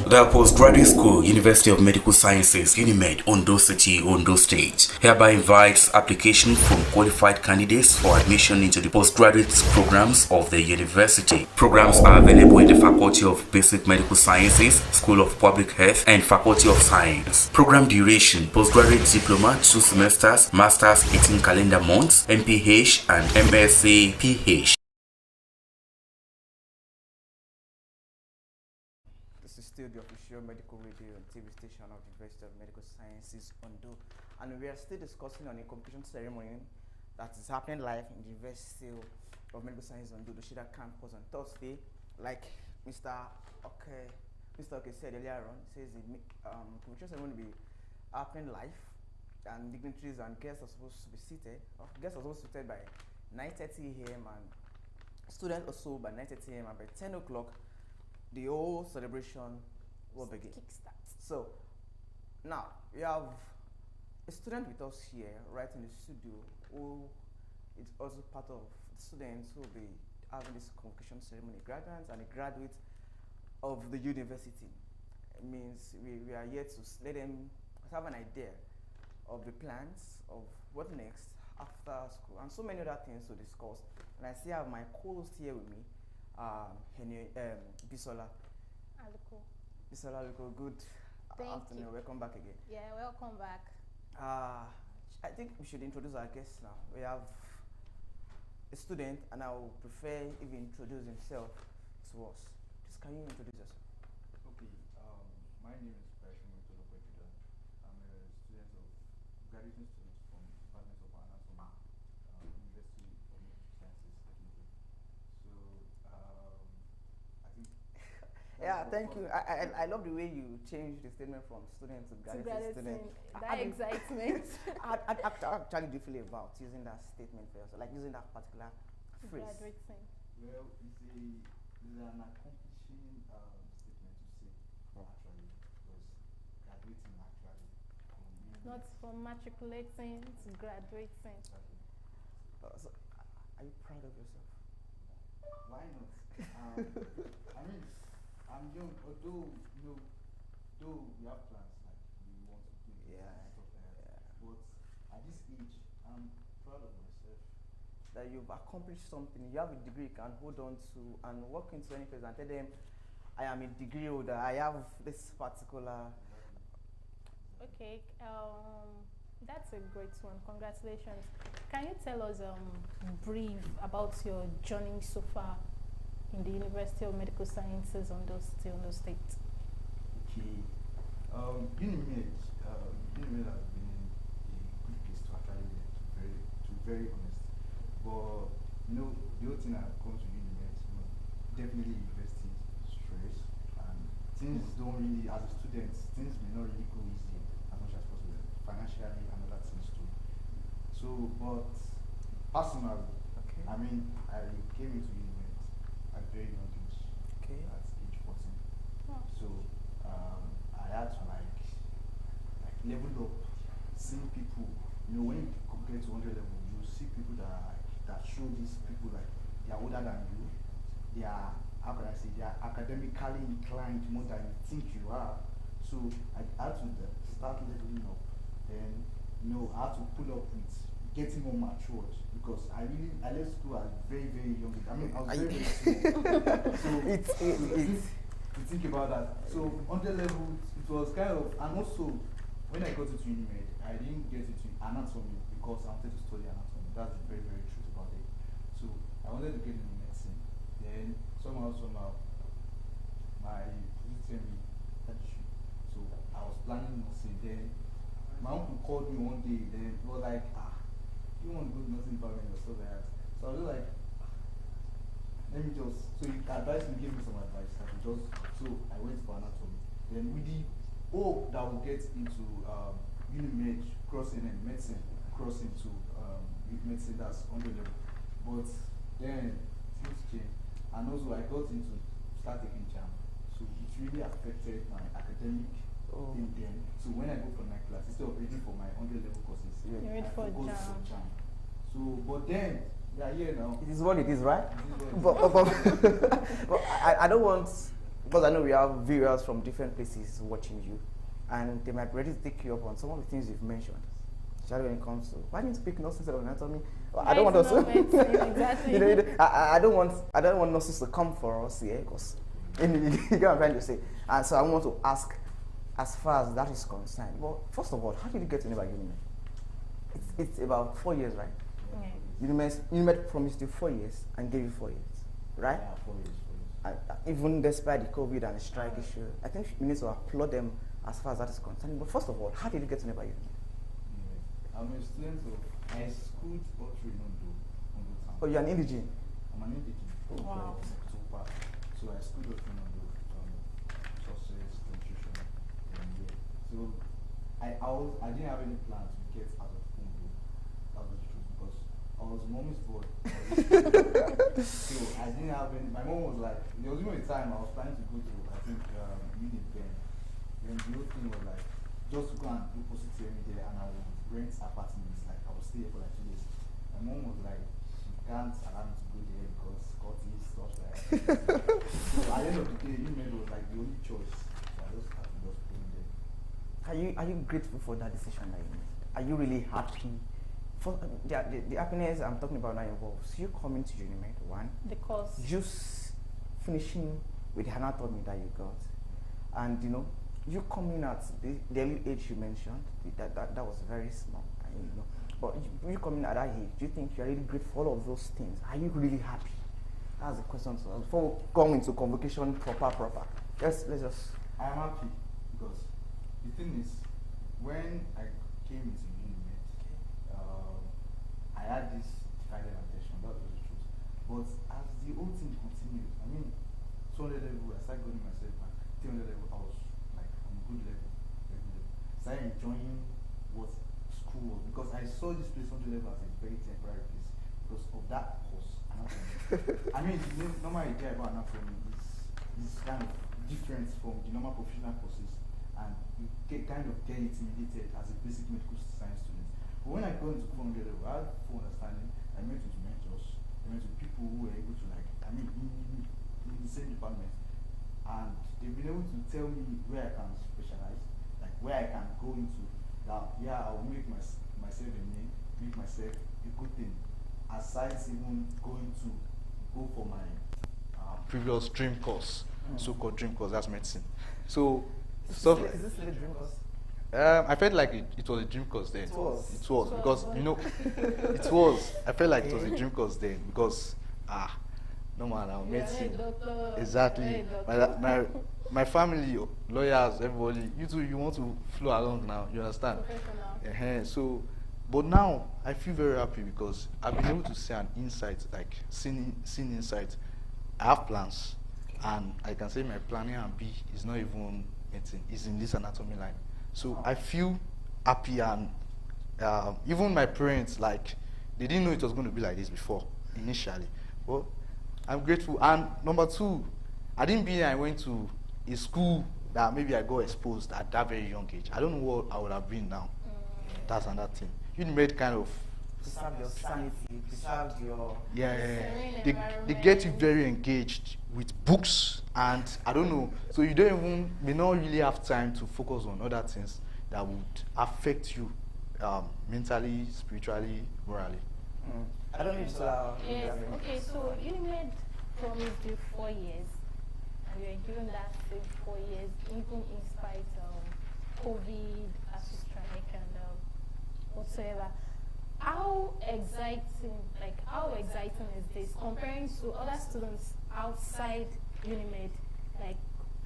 The Postgraduate School, University of Medical Sciences, UNIMED, Ondo City, Ondo State, hereby invites application from qualified candidates for admission into the postgraduate programs of the university. Programs are available in the Faculty of Basic Medical Sciences, School of Public Health, and Faculty of Science. Program duration: postgraduate diploma 2 semesters, masters 18 calendar months, MPH and MSc PH. This is still the official medical radio and TV station of the University of Medical Sciences, Ondo, and we are still discussing on a completion ceremony that is happening live in the University of Medical Sciences, Ondo, the Shida campus on Thursday. Like Mr. Okay said earlier on, says the completion ceremony will be happening live, and dignitaries and guests are supposed to be seated. Guests are supposed to be seated by 9:30 a.m. and students also by 9:30 a.m. and by 10 o'clock. The whole celebration will begin. So now we have a student with us here, right in the studio, who is also part of the students who will be having this convocation ceremony. Graduates and a graduate of the university. It means we are here to let them have an idea of the plans of what next after school and so many other things to discuss. And I still have my co-host here with me. Bisola. Bisola, good afternoon. Welcome back again. Yeah, welcome back. I think we should introduce our guests now. We have a student, and I will prefer if he introduce himself to us. Please, can you introduce yourself? Okay. My name is Bashir Mutolopejuda. I'm a graduating student from Department of Anatomy, University of Medical Sciences, Thank you. I love the way you changed the statement from student to graduate student. That excitement. How actually do you feel about using that statement for yourself, like using that particular phrase? Graduating. Well, it's an accomplishing statement to say, actually, because graduating actually. Not from matriculating to graduating. So, are you proud of yourself? Why not? I mean, I'm young, although, though we have plans, like we want to do this and stuff like that. But at this age, I'm proud of myself. That you've accomplished something, you have a degree you can hold on to and walk into any place and tell them, I am a degree holder, I have this particular. Okay, that's a great one. Congratulations. Can you tell us brief about your journey so far in the University of Medical Sciences Ondo State? Okay. UNIMED has been a good place to actually learn, to be very honest. But the whole thing that comes to UNIMED, definitely university stress, and things don't really, as a student, things may not really go easy as much as possible, financially and other things too. So, but personally, I mean, I came into UNIMED at a very young age, at age 14. Oh. So, I had to like level up, seeing people, when you get to 100 level, you see people that show these people like they are older than you, they are, how can I say, they are academically inclined more than you think you are. So I had to start leveling up, and I had to pull up with getting more matured, because I left school at very, very young age. I mean, I was very, very small. So to think about that. So on the level, it was kind of, and also when I got into UNIMED, I didn't get into anatomy because I wanted to study anatomy. That's the very, very truth about it. So I wanted to get into medicine. Then somehow, my position had issue. So I was planning nursing. Then my uncle called me one day. Then he was like, you want to go to nursing department or stuff like that. So I was just like, let me just, so he advised me, gave me some advice. So I went for anatomy. Then with the hope that we'll get into UNIMED crossing and medicine, crossing to medicine that's on the level. But then things changed. And also I got into start taking jam. So it really affected my academic thing then. So when I go for my class, instead of reading for my 100 level courses, I focus for jam. So, but then, we are here now. It is what it is, right? But I don't want, because I know we have viewers from different places watching you, and they might be ready to take you up on some of the things you've mentioned. Especially when it comes to, why didn't you pick nurses or anatomy? I don't want us to. Exactly. I don't want nurses to come for us here, because you get what I'm trying to say. And so I want to ask, as far as that is concerned. Well, first of all, how did you get to know about UNIMED? It's about 4 years, right? UNIMED promised you 4 years and gave you 4 years, right? Yeah, 4 years. Even despite the COVID and the strike issue, I think you need to applaud them as far as that is concerned. But first of all, how did you get to know about UNIMED? I'm a student of, I schooled all through Ondo town. Oh, you're an indigene? I'm an indigene. Wow. So I schooled all through Ondo, sources, nutrition, and yeah. So I didn't have any plan to get out of Ondo. That was the truth, because I was mommy's boy. So I didn't have any, my mom was like, there was even a time I was planning to go to, I think, UNIMED. Then the whole thing was like, just to go and do positary there, and I would rent apartments, like I would stay there for like 2 days. My mom was like, she can't allow me to go there because God is stuff like that. So at the end of the day, UNIMED was like the only choice. So I just had to just go in there. Are you grateful for that decision that you made? Are you really happy? For the happiness I'm talking about now involves you coming to UNIMED, one. The course. Just finishing with the anatomy that you got. And you coming at the early age you mentioned, that was very small. But you coming at that age, do you think you're really grateful for all of those things? Are you really happy? That's the question. So before going into convocation proper. Let's just. I am happy because the thing is, when I came into UNIMED, I had this divided attention. That was the truth. But as the whole thing continued, I mean, 200 level, I started going myself back. 300 level, I was like on a good level, very good level. Started enjoying what school was because I saw this place 100 level as a very temporary place because of that course. Anatomy. I mean, the normal idea about anatomy is kind of different from the normal professional courses, and you kind of get intimidated as a basic medical science student. But when I got into 400 level, I had full understanding. I met with mentors, I met with people who were able to in the same department, and they've been able to tell me where I can specialize, like where I can go into. That I will make myself a name, make myself a good thing, aside even going to go for my previous dream course, so-called dream course, that's medicine. So Is stuff. this still a dream course? I felt like it was a dream course then. It was. It was because it was. I felt like it was a dream course then because no man, I medicine. Exactly. My family, lawyers, everybody. You too. You want to flow along now. You understand? So, but now I feel very happy because I've been able to see an insight, like seeing insight. I have plans, and I can say my plan A and B is not even anything. It's in this anatomy line. So I feel happy, and even my parents, like, they didn't know it was going to be like this before, initially. But I'm grateful. And number two, I didn't be I went to a school that maybe I got exposed at that very young age. I don't know what I would have been now. That's another thing. UNIMED kind of... Preserve your sanity, preserve your... They get you very engaged with books, and I don't know, so you may not really have time to focus on other things that would affect you mentally, spiritually, morally. I don't need to... Yes, okay, so UNIMED promised you 4 years, and you're given that same 4 years, even in spite of COVID, strike, and whatsoever. How exciting is this comparing to other students outside UNIMED, like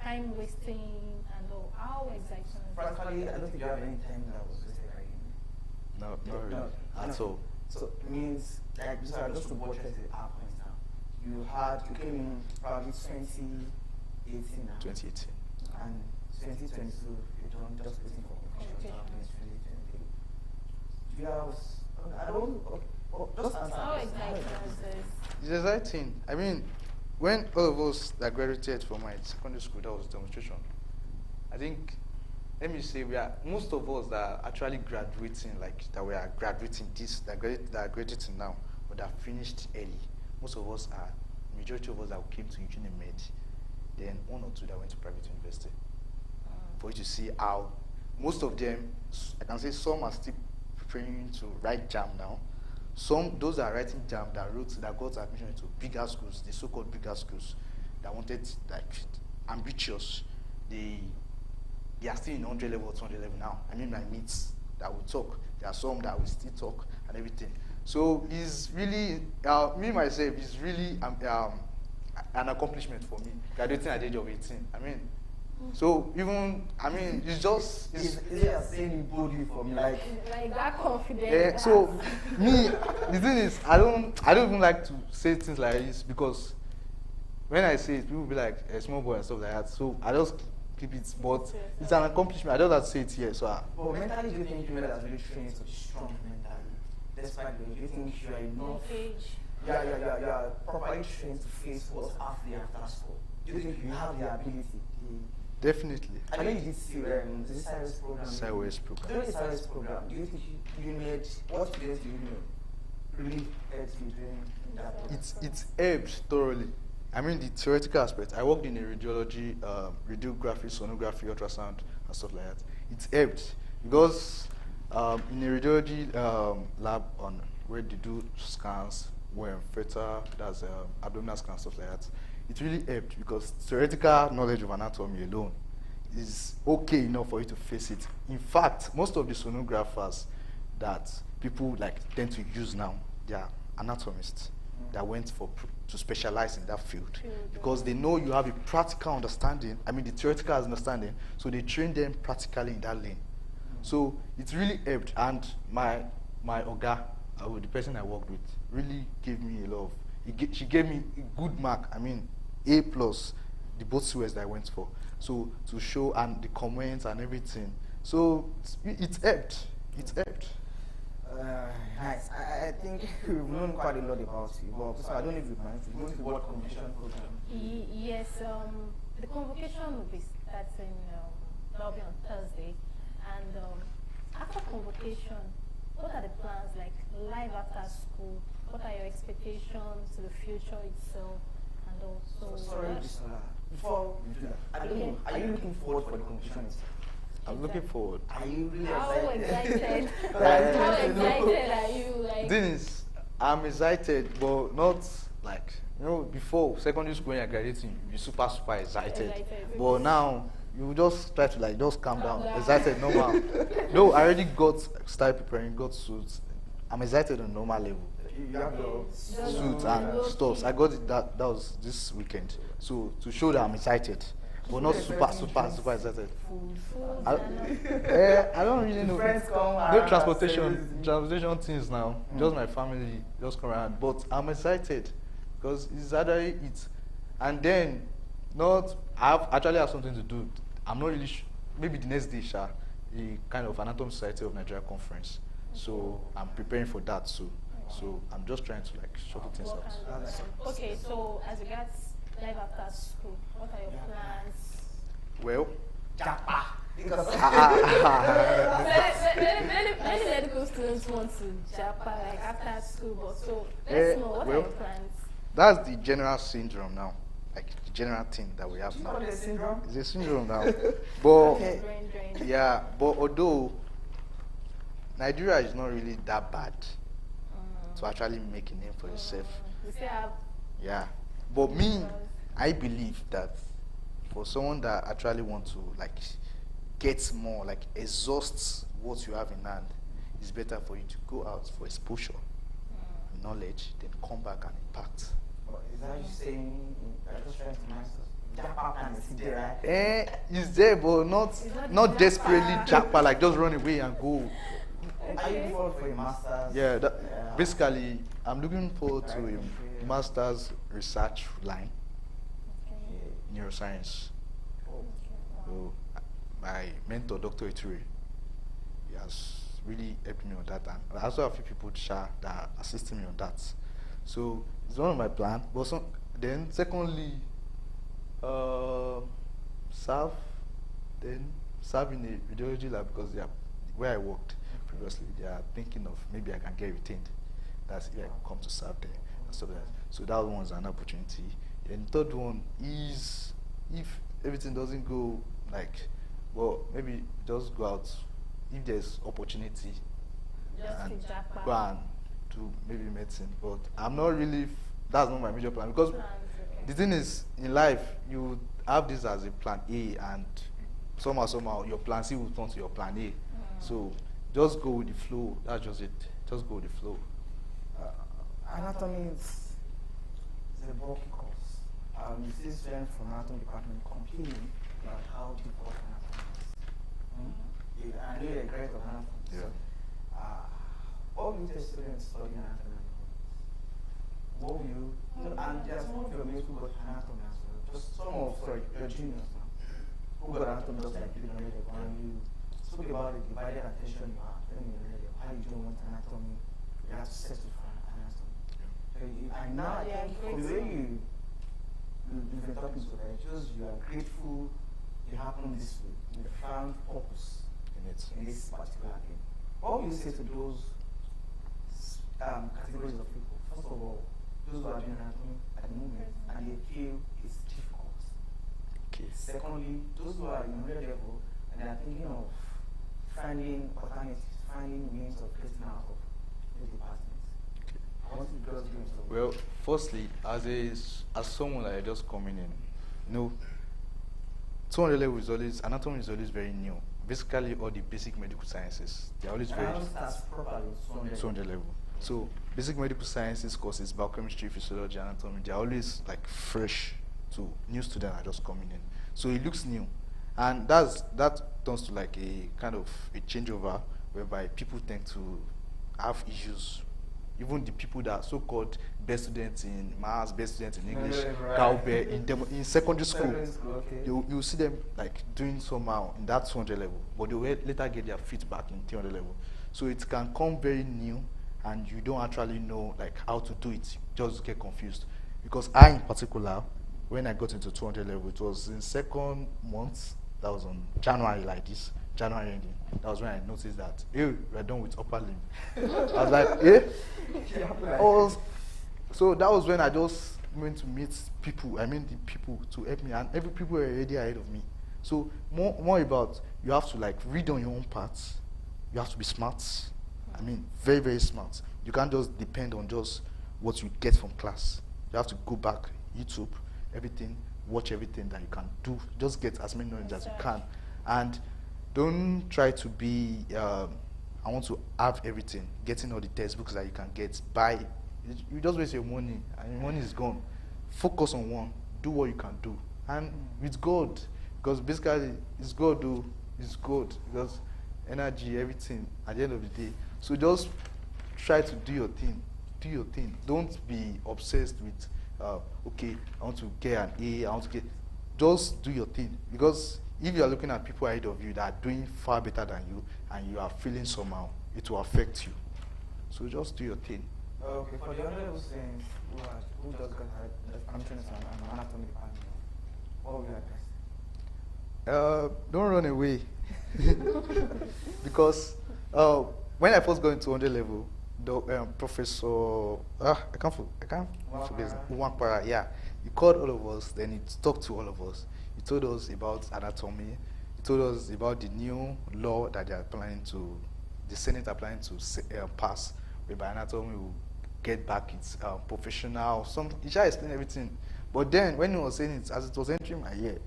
time wasting and all? How exciting is this? Frankly, I don't think you have any time that was wasted by UNIMED. No, not really. At all. So it means, like, just to buttress our points now, you came in probably 2018 now. 2018. And 2022, you don't just waiting for completion. 2023. Do you have... just answer. How exciting is this? It's exciting. I mean, when all of us that graduated from my secondary school, that was demonstration. I think, let me say, most of us that are actually graduating, like that we are graduating that are graduating now, but that finished early. Most of us are, majority of us that came to UNIMED, then 1 or 2 that went to private university. For you to see how, most of them, I can say some are still preparing to write JAM now. Those that are writing JAM that got admission into bigger schools, the so-called bigger schools, that wanted, like, ambitious, they are still in 100 level, 200 level now. I mean, my mates that will talk, there are some that will still talk and everything. So it's really, me myself, is really an accomplishment for me, graduating at the age of 18. I mean, so even, I mean, it's just... Is it saying you boldly for me? Like that confident. Yeah, so me, the thing is, I don't even like to say things like this, because when I say it, people will be like a small boy and stuff like that. So I just keep it, but it's an accomplishment. I don't have to say it here. So but mentally, do you think you has really trained to be strong mentally? Despite the, do you think you are enough? You are properly trained to face what's after school. Do you think you have the ability? Definitely. I know you did see the science program. Science program. During the science program, do you think you made what you did really helped you during that program? It's helped thoroughly. I mean, the theoretical aspect. I worked in a radiology, radiography, sonography, ultrasound, and stuff like that. It's helped because in a radiology lab on where they do scans, where fetal, that's abdominal scans, stuff like that. It really helped because theoretical knowledge of anatomy alone is okay enough for you to face it. In fact, most of the sonographers that people tend to use now, they are anatomists that went to specialize in that field because they know you have a practical understanding. I mean, the theoretical understanding, so they train them practically in that lane. So it really helped, and my Oga, the person I worked with, really gave me a lot of. She gave me a good mark. I mean, A+, the both COS that I went for. So to show and the comments and everything. So it's helped. It's helped. Nice. I think we've known quite a lot about you, but so I don't know if you mind to go to the World Convocation program. Yes, the convocation will be starting, that'll be on Thursday. And after convocation, what are the plans, like live after school? What are your expectations to the future itself? And also, Sorry, before we do that, I don't know, are you looking forward for the convocation itself? I'm looking forward. Are you really how excited? excited? How excited are you? Like, Things I'm excited, but not like before secondary school when you're graduating, you're super excited. But now you just try to like just calm down. Excited normal. No, I already started preparing, got suits. I'm excited on normal level. You have your Suits and stuff. I got it that was this weekend. So to show that I'm excited. But not super excited. I don't really know. Friends come No around, transportation things now. Just my family just come around. But I'm excited because it's either it, and then I actually have something to do. I'm not really maybe the next day, a kind of Anatomy Society of Nigeria conference. So I'm preparing for that too. So I'm just trying to like sort things out. okay, so as regards live after school, what are your plans? Well, Many medical students want to japa like after school, but so let's know what are your plans? That's the general syndrome now, like the general thing that we have now. What is syndrome? It's a syndrome now, but Drain. yeah, but although Nigeria is not really that bad to actually make a name for yourself. You still have Yeah, but me, I believe that for someone that actually want to like get more, like exhaust what you have in hand, it's better for you to go out for exposure, knowledge, then come back and impact. Is that you saying I just trying to master? Japa and sit there, right? It's there, but not desperately japa, like just run away and go. Are you looking forward for a master's? Yeah, basically, I'm looking forward to a master's research line, neuroscience. So, my mentor, Dr. Iture, he has really helped me on that, and I also have a few people that are assisting me on that. So it's one of my plans. But then, secondly, serve in a radiology lab because where I worked previously, they are thinking of maybe I can get retained. That's if I come to serve there and stuff like that. So that one's an opportunity. And the third one is if everything doesn't go like, well, maybe just go out if there's opportunity and go and do maybe medicine. But I'm not really, that's not my major plan because the thing is in life you have this as a plan A and somehow your plan C will turn to your plan A. So just go with the flow. That's just it. Just go with the flow. Anatomy is a bulky course. You see students from anatomy department complaining about how difficult anatomy is. I know you're great of anatomy. Yeah. All you tell students studying anatomy. What will you? And there's some of your mates who got anatomy as well. Just some of your juniors now who got anatomy just like you know, and you spoke about the divided attention you have. Then you know how you don't want anatomy. You have to settle for anatomy. And now I think from the way you've been talking to her, it shows you are grateful it happened this way. You found purpose in this particular thing. What will you say to those categories of people? First of all, those who are doing anatomy at the moment and they feel it's difficult. Okay. Secondly, those who are in middle level and they are thinking of finding alternatives, finding means of getting out of those departments. Well, firstly, as someone that just coming in, 200 level is always, anatomy is always very new. Basically, all the basic medical sciences, they're always very 200 level. So, basic medical sciences courses, biochemistry, physiology, anatomy, they're always like fresh to new students are just coming in. So it looks new, and that turns to like a kind of a changeover whereby people tend to have issues even the people that are so-called best students in maths, best students in English, cowbell, in secondary school, Okay. you see them like doing somehow in that 200 level, but they will later get their feet back in 300 level. So it can come very new, and you don't actually know like how to do it. You just get confused. Because I, in particular, when I got into 200 level, it was in second month. That was on January like this, January ending. That was when I noticed that, hey, we're done with upper limb. I was like, eh? So that was when I just went to meet people. I mean the people to help me, and every people were already ahead of me. So more about, you have to like read on your own parts. You have to be smart. I mean, very, very smart. You can't just depend on just what you get from class. You have to go back, YouTube, everything, watch everything that you can do. Just get as many knowledge as you can. And don't try to be, I want to have everything, getting all the textbooks that you can get, buy. You just waste your money, and your money is gone. Focus on one, do what you can do. And with God, because basically, it's God, though, it's God. Because energy, everything, at the end of the day. So just try to do your thing. Do your thing. Don't be obsessed with, okay, I want to get an A, I want to get... Just do your thing. Because if you are looking at people ahead of you that are doing far better than you, and you are feeling somehow, it will affect you. So just do your thing. Okay, for the other students who just got nutrition and anatomy department, what would you advise? Don't run away. Because when I first got into 100 level, the professor, I can't forget his name, Uwakpara, yeah, he called all of us, then he talked to all of us. He told us about anatomy. He told us about the new law that they are planning to, the Senate are planning to pass, whereby anatomy will get back its professional. He shall explain everything. But then when he was saying it, as it was entering my ear,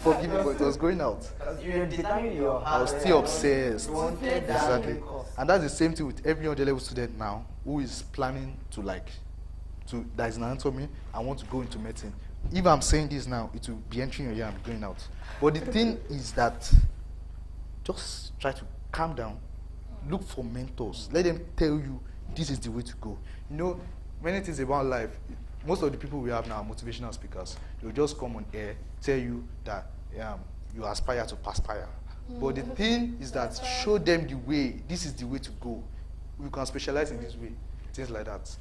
forgive me, but it was going out. I was still obsessed. Exactly. And that's the same thing with every other level student now who is planning to that is in anatomy and want to go into medicine. If I'm saying this now, it will be entering your ear and going out. But the thing is that just try to calm down. Look for mentors. Let them tell you this is the way to go. You know, many things about life, most of the people we have now are motivational speakers. They'll just come on air, tell you that you aspire to perspire. But the thing is that show them the way, this is the way to go. You can specialize in this way, things like that.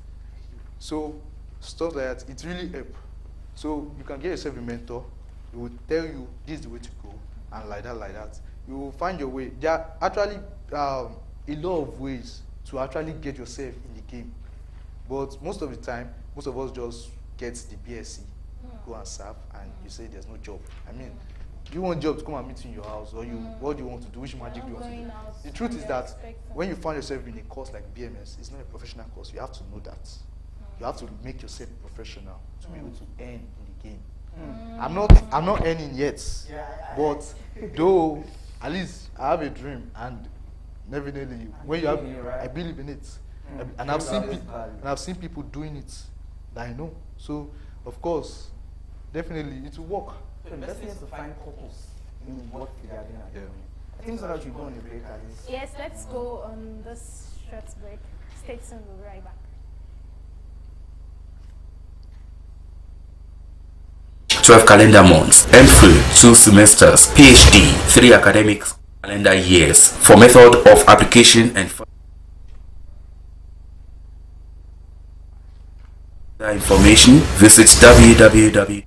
So stuff like that, it really helps. So you can get yourself a mentor. He will tell you this is the way to go, and like that. You will find your way. There are actually a lot of ways to actually get yourself in the game. But most of the time, most of us just get the BSc, go and serve, and you say there's no job. I mean, you want job to come and meet you in your house, or what do you want to do, which magic do you want to do? The truth is that when you find yourself in a course like BMS, it's not a professional course. You have to know that. You have to make yourself professional to be able to earn in the game. I'm not earning yet, but though at least I have a dream, and evidently when you have, I believe in it, and I've seen people doing it that I know. So of course, definitely it will work. So the best thing is to find purpose in what we are doing at the moment. I think so that you go on a break at least. Yes, let's go on this short break. Stay tuned, we'll be right back. 12 calendar months, MPhil 2 semesters, PhD 3 academic calendar years. For method of application and further information, visit www.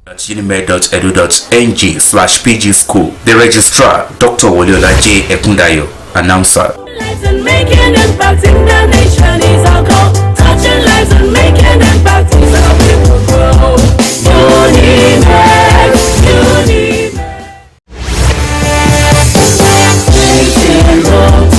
at unimed.edu.ng/PG School. The registrar, Dr. Woliola J. Ekundayo, announcer. Lives and making impact in the nation is our goal. Touching lives and making impact is how people grow. UNIMED, UNIMED.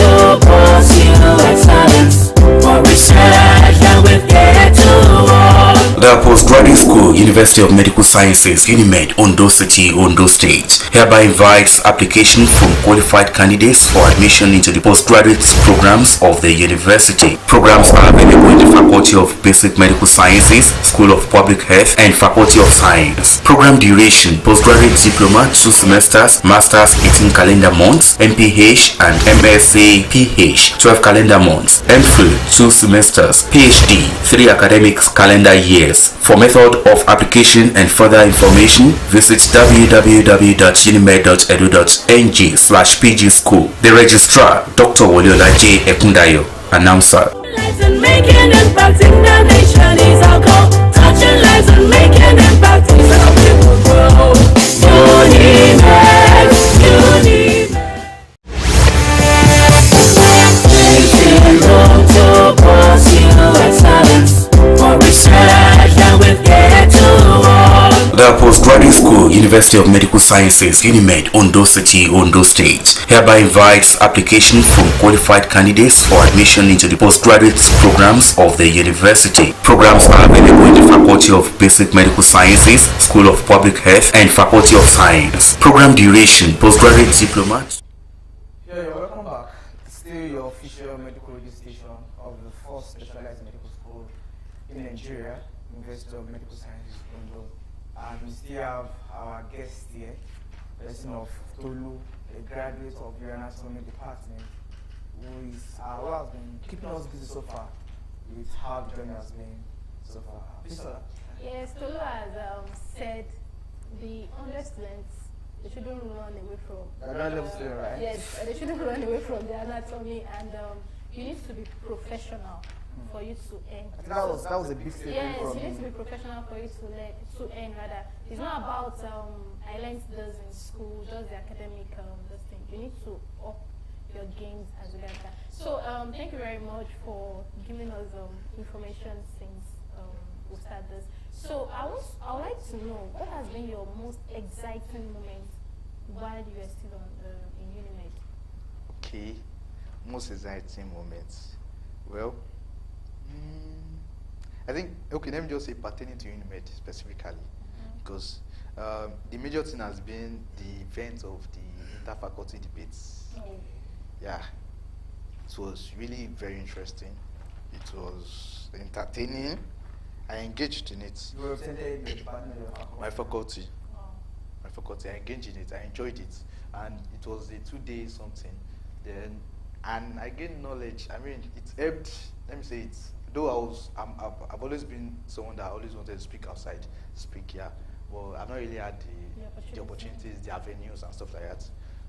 To pursue excellence for research and with care to all. The Postgraduate School, University of Medical Sciences, UNIMED, Ondo City, Ondo State, hereby invites application from qualified candidates for admission into the postgraduate programs of the university. Programs are available in the Faculty of Basic Medical Sciences, School of Public Health, and Faculty of Science. Program duration: postgraduate diploma 2 semesters, masters 18 calendar months, MPH and MSc PH 12 calendar months, MPhil 2 semesters, PhD 3 academic calendar years. For method of application and further information, visit www.unimed.edu.ng/PG School. The Registrar, Dr. Woliola J. Ekundayo, Announcer. Lives and making impact in the nation is our goal. Touching lives and making impact is how people grow. UNIMED, UNIMED. Zero to pursue excellence for research and with care to all. The Postgraduate School, University of Medical Sciences, UNIMED, Ondo City, Ondo State, hereby invites application from qualified candidates for admission into the postgraduate programs of the university. Programs are available in the Faculty of Basic Medical Sciences, School of Public Health, and Faculty of Science. Program duration: postgraduate diploma. Yeah, you're welcome back. Still your official medical registration of the first specialized medical school in Nigeria, University of Medical Sciences, Ondo. And we still have our guest here, person of Tolu, a graduate of your anatomy department, who has been keeping us busy so far with how the journey has been so far. Yes, Tolu has said the 100 students, they shouldn't run away from. Right? Yes, they shouldn't run away from the anatomy, and you need to be professional for you to earn. That was a big statement. Yes, from you need me. to be professional for you to earn. Rather, it's not about I learned this in school, just the academic this thing. You need to up your games as well as that. So thank you very much for giving us information since we started this. So I would like to know what has been your most exciting moment while you were still in UNIMED. Okay, most exciting moments. Well, I think, okay, let me just say pertaining to UNIMED specifically, because the major thing has been the event of the interfaculty debates. Yeah, it was really very interesting. It was entertaining. I engaged in it. You represented the department of your faculty. My faculty, I engaged in it. I enjoyed it, and it was a 2-day something. And I gained knowledge. I mean, it helped. Let me say it. Though I've always been someone that always wanted to speak outside, speak here. Well, I've not really had the opportunities, the avenues, and stuff like that.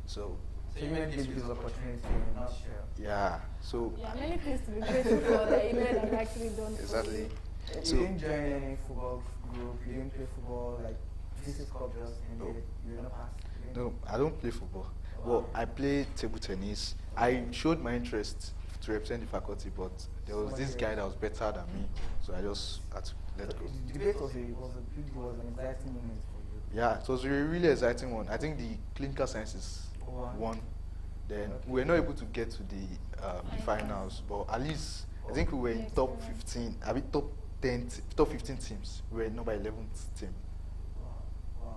So you made this opportunity in a nutshell. Yeah. So. Yeah, many things to be grateful for that you have actually done. Exactly. You didn't join any football group. You didn't play football like physics club just ended. You were not passed. No, I don't play football. Well, I play table tennis. I showed my interest to represent the faculty, but there was this guy that was better than me, so I just had to let go. The debate was an exciting moment for you. Yeah, it was a really exciting one. I think the clinical sciences won. Then we were not able to get to the finals, but at least I think we were in top 15. I mean top 15 teams. We were number 11th team.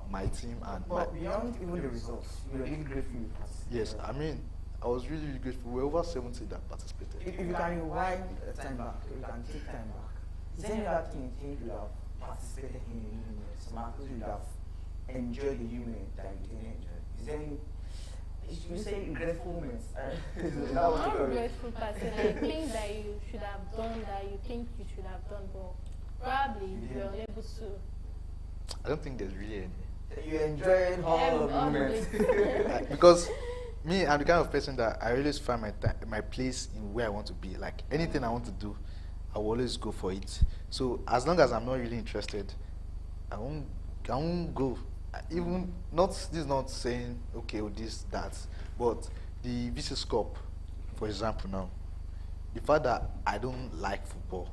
My team and but beyond even the results, you were really grateful you participated. Yes, I mean, I was really, really grateful. We were over 70 that participated. If you can rewind time back, you can take time back. Is there any other thing you think you have participated in the UNIMED? Some activities you have enjoyed the UNIMED that you didn't enjoy? Is there any, you say regretful moments? Not regretful person, like things that you should have done that you think you should have done, but probably you were unable to. I don't think there's really any. You enjoyed all of the moments. Because me, I'm the kind of person that I always find my place in where I want to be. Like anything I want to do, I will always go for it. So as long as I'm not really interested, I won't go. Even not this is not saying okay or this that, but the VC scope, for example, now, the fact that I don't like football.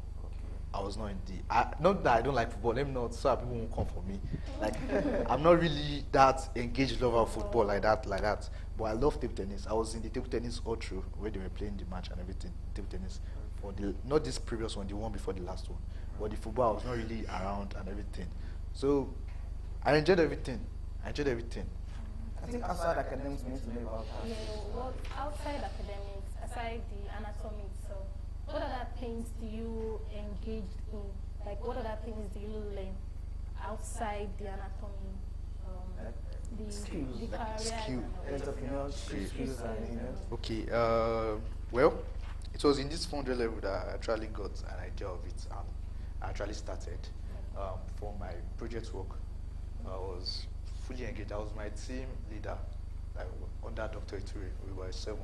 I was not in the. Not that I don't like football. Let me not so that people won't come for me. Like I'm not really that engaged lover of football like that. But I love table tennis. I was in the table tennis all through where they were playing the match and everything. Table tennis for the not this previous one, the one before the last one. but the football I was not really around and everything. So I enjoyed everything. I think outside academics, we need to know about that. What outside academics, aside the anatomy itself, what other things do you engage in? Like, what other things do you learn outside the anatomy? Skills, the career. Entrepreneurship skills and Okay. Well, it was in this 400 level that I actually got an idea of it, and I actually started for my project work. I was fully engaged. I was my team leader, like under Dr. Iture. We were 7,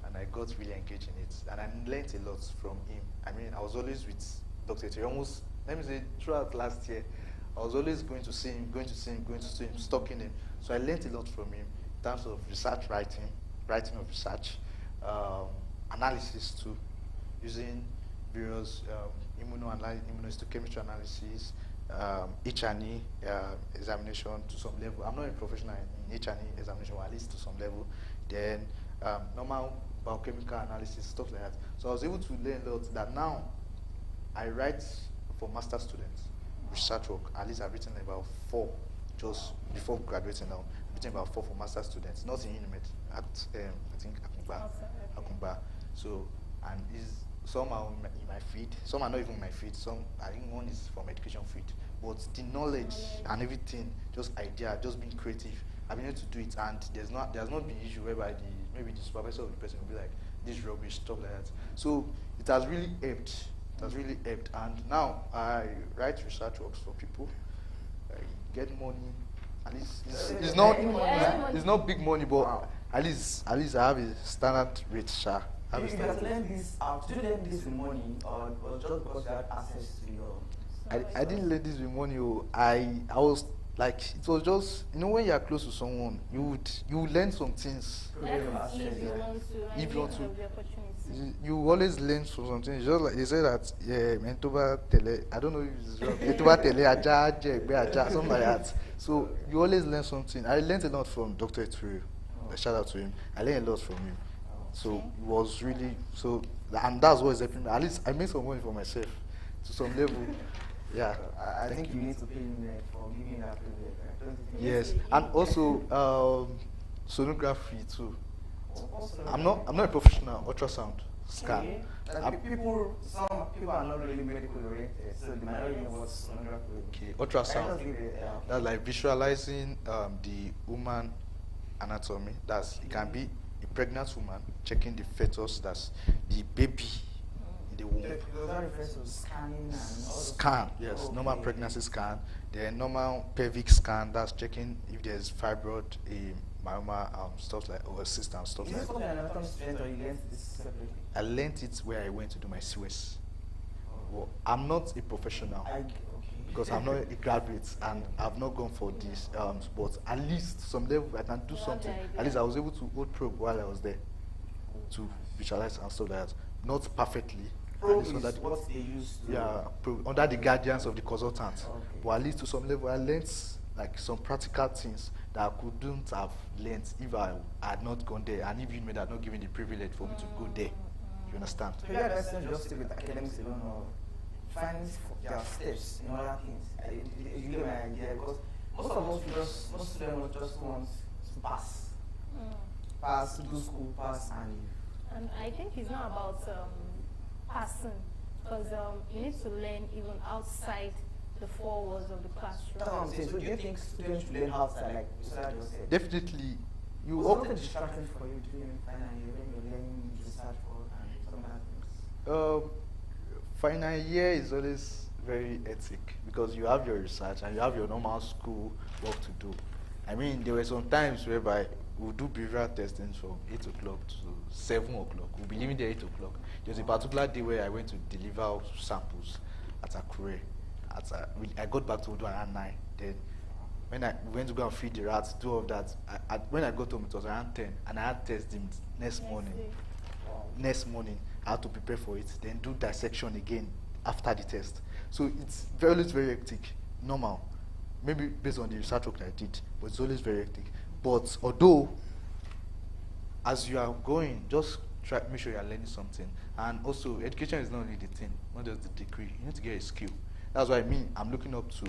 and I got really engaged in it, and I learned a lot from him. I mean, I was always with Dr. Iture. Almost, let me say, throughout last year, I was always going to see him, stalking him. So I learned a lot from him in terms of research writing of research, analysis too, using various immunohistochemistry analysis, H&E examination to some level. I'm not a professional in H&E examination, or at least to some level. Then normal biochemical analysis, stuff like that. So I was able to learn a lot that now I write for master's students, research work. At least I've written about 4 just before graduating now. I've written about 4 for master's students, not in UNIMED, at I think Akumba. So, and is some are in my feed, some are not even in my feed, some I think one is from education feed. But the knowledge and everything, just idea, just being creative, I've been able to do it, and there's not been issue whereby maybe the supervisor of the person will be like, this rubbish, stuff like that. So it has really helped. And now I write research works for people. I get money. At least it's not big money, but at least I have a standard rate, sir. Did you learn this with money, or just because you had access to your? I didn't learn this with money. I was like, it was just, when you are close to someone, you would learn some things. If you want to, you always learn from something. It's just like they say that I don't know if it's wrong. Something like that. So you always learn something. I learned a lot from Dr. Iture. Shout out to him. I learned a lot from him. So it was really and that's what is helping me. At least I made some money for myself to some level. Yeah. I think you need to pay me for giving that privilege. Yes, and also sonography too. I'm not a professional. Ultrasound scan. Some people are not really medical oriented, so they might not even know what sonography is. Okay, ultrasound. That's like visualizing the human anatomy. It can be a pregnant woman checking the fetus, that's the baby in the womb. That refers to scanning Scan, yes, okay. Normal pregnancy scan. The normal pelvic scan, that's checking if there's fibroid, myoma, stuff like, or cyst and stuff like that. Is this something an anatomy student, or you learned this separately? I learned it where I went to do my COS. Well, I'm not a professional. Because I'm not a graduate and I've not gone for this, but at least some level I can do something. At least I was able to hold probe while I was there to visualize and stuff like that. Not perfectly. Probe is what they use to... Yeah, probe, under the guidance of the consultant. Okay. But at least to some level I learned like some practical things that I couldn't have learned if I had not gone there, and if UNIMED had not given the privilege for me to go there. You understand? So you had just stick with academics alone, or find their steps in other things. You get my idea, because most of them just want to pass. Pass, do school, pass, and leave. And I think it's not about passing, because you need to learn even outside the 4 walls of the classroom. That's what I'm saying. So do you think students should learn outside, like Sarah just said? Definitely. What's the distraction for you during final year when you're learning research for and some other things? Final year is always very hectic because you have your research and you have your normal school work to do. I mean, there were some times whereby we'll do behavioral testing from 8 o'clock to 7 o'clock. We'll be leaving there 8 o'clock. There was a particular day where I went to deliver samples at Akure. I got back to Odo around 9. Then when we went to go and feed the rats, do all of that, when I got home it was around 10, and I had testing next morning. Next morning, I had to prepare for it, then do dissection again after the test. So it's always very hectic, normal. Maybe based on the research work that I did, but it's always very hectic. But although, as you are going, just try make sure you are learning something. And also, education is not only the thing, not just the degree. You need to get a skill. That's what I mean. I'm looking up to.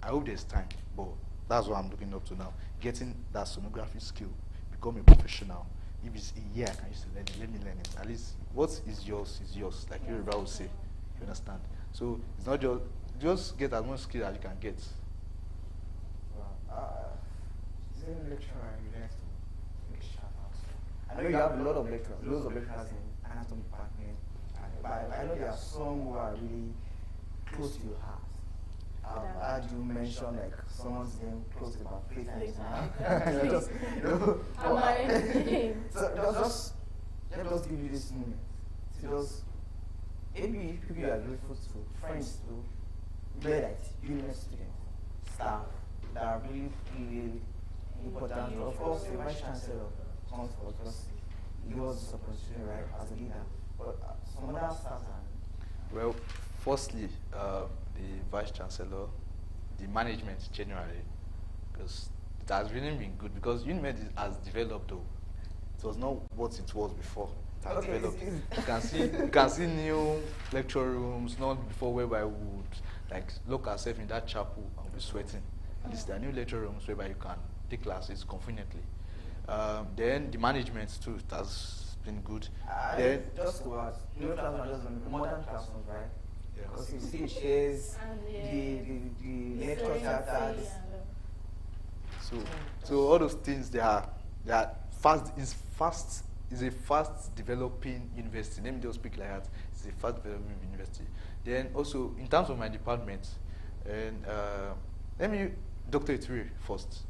I hope there's time, but that's what I'm looking up to now. Getting that sonography skill, become a professional. If it's a year, I can use to learn it. Let me learn it. At least what is yours is yours, like Yoruba would say. You understand? So it's not just get as much skill as you can get. Is there any lecturer you like to make shout out? I know you have a lot of lecturers, loads of lecturers in anatomy department, but I know there are some who are really close to your heart. I heard you mention like someone's name close to about 3 times now. Just, so just let us give you this moment. Just maybe people you are grateful to, friends to, glad that UNIMED students, staff that are really important. Of course, the vice chancellor comes for just give us this opportunity, right, as a leader. But some other staff and Well, firstly, the vice chancellor, the management generally, because it has really been good because UNIMED has developed though. It was not what it was before. It has developed. You can see new lecture rooms, not before whereby we would like look ourselves in that chapel and be sweating. There are new lecture rooms whereby you can take classes conveniently. Then the management too, it has been good. Then just to add, new classrooms are just modern classrooms, right? yes. Because you see the chairs, the lecture theaters. So all those things they are fast is a fast developing university. Let me just speak like that. It's a fast developing university. Then also in terms of my department, and let me Dr. Ituri first.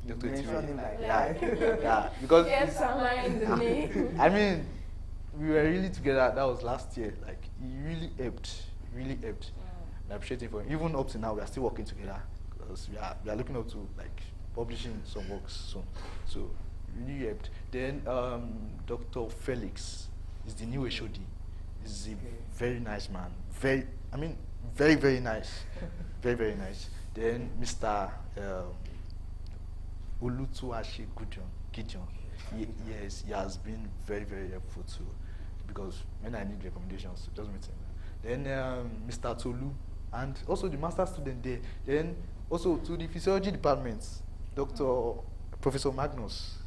Dr. Ituri. Yeah, because Yes, the name. I mean, we were really together. That was last year. Like he really helped. And I appreciate him for him. Even up to now, we are still working together because we are looking up to like publishing some works soon. So really helped. Then Dr. Felix is the new HOD. He's a very nice man. Very nice. very nice. Then Mr. Olutuashi Gideon. Yes, he has been very helpful too. Because when I need recommendations, just meet him. Then Mr. Tolu and also the master student there. Then also to the physiology department, Professor Magnus.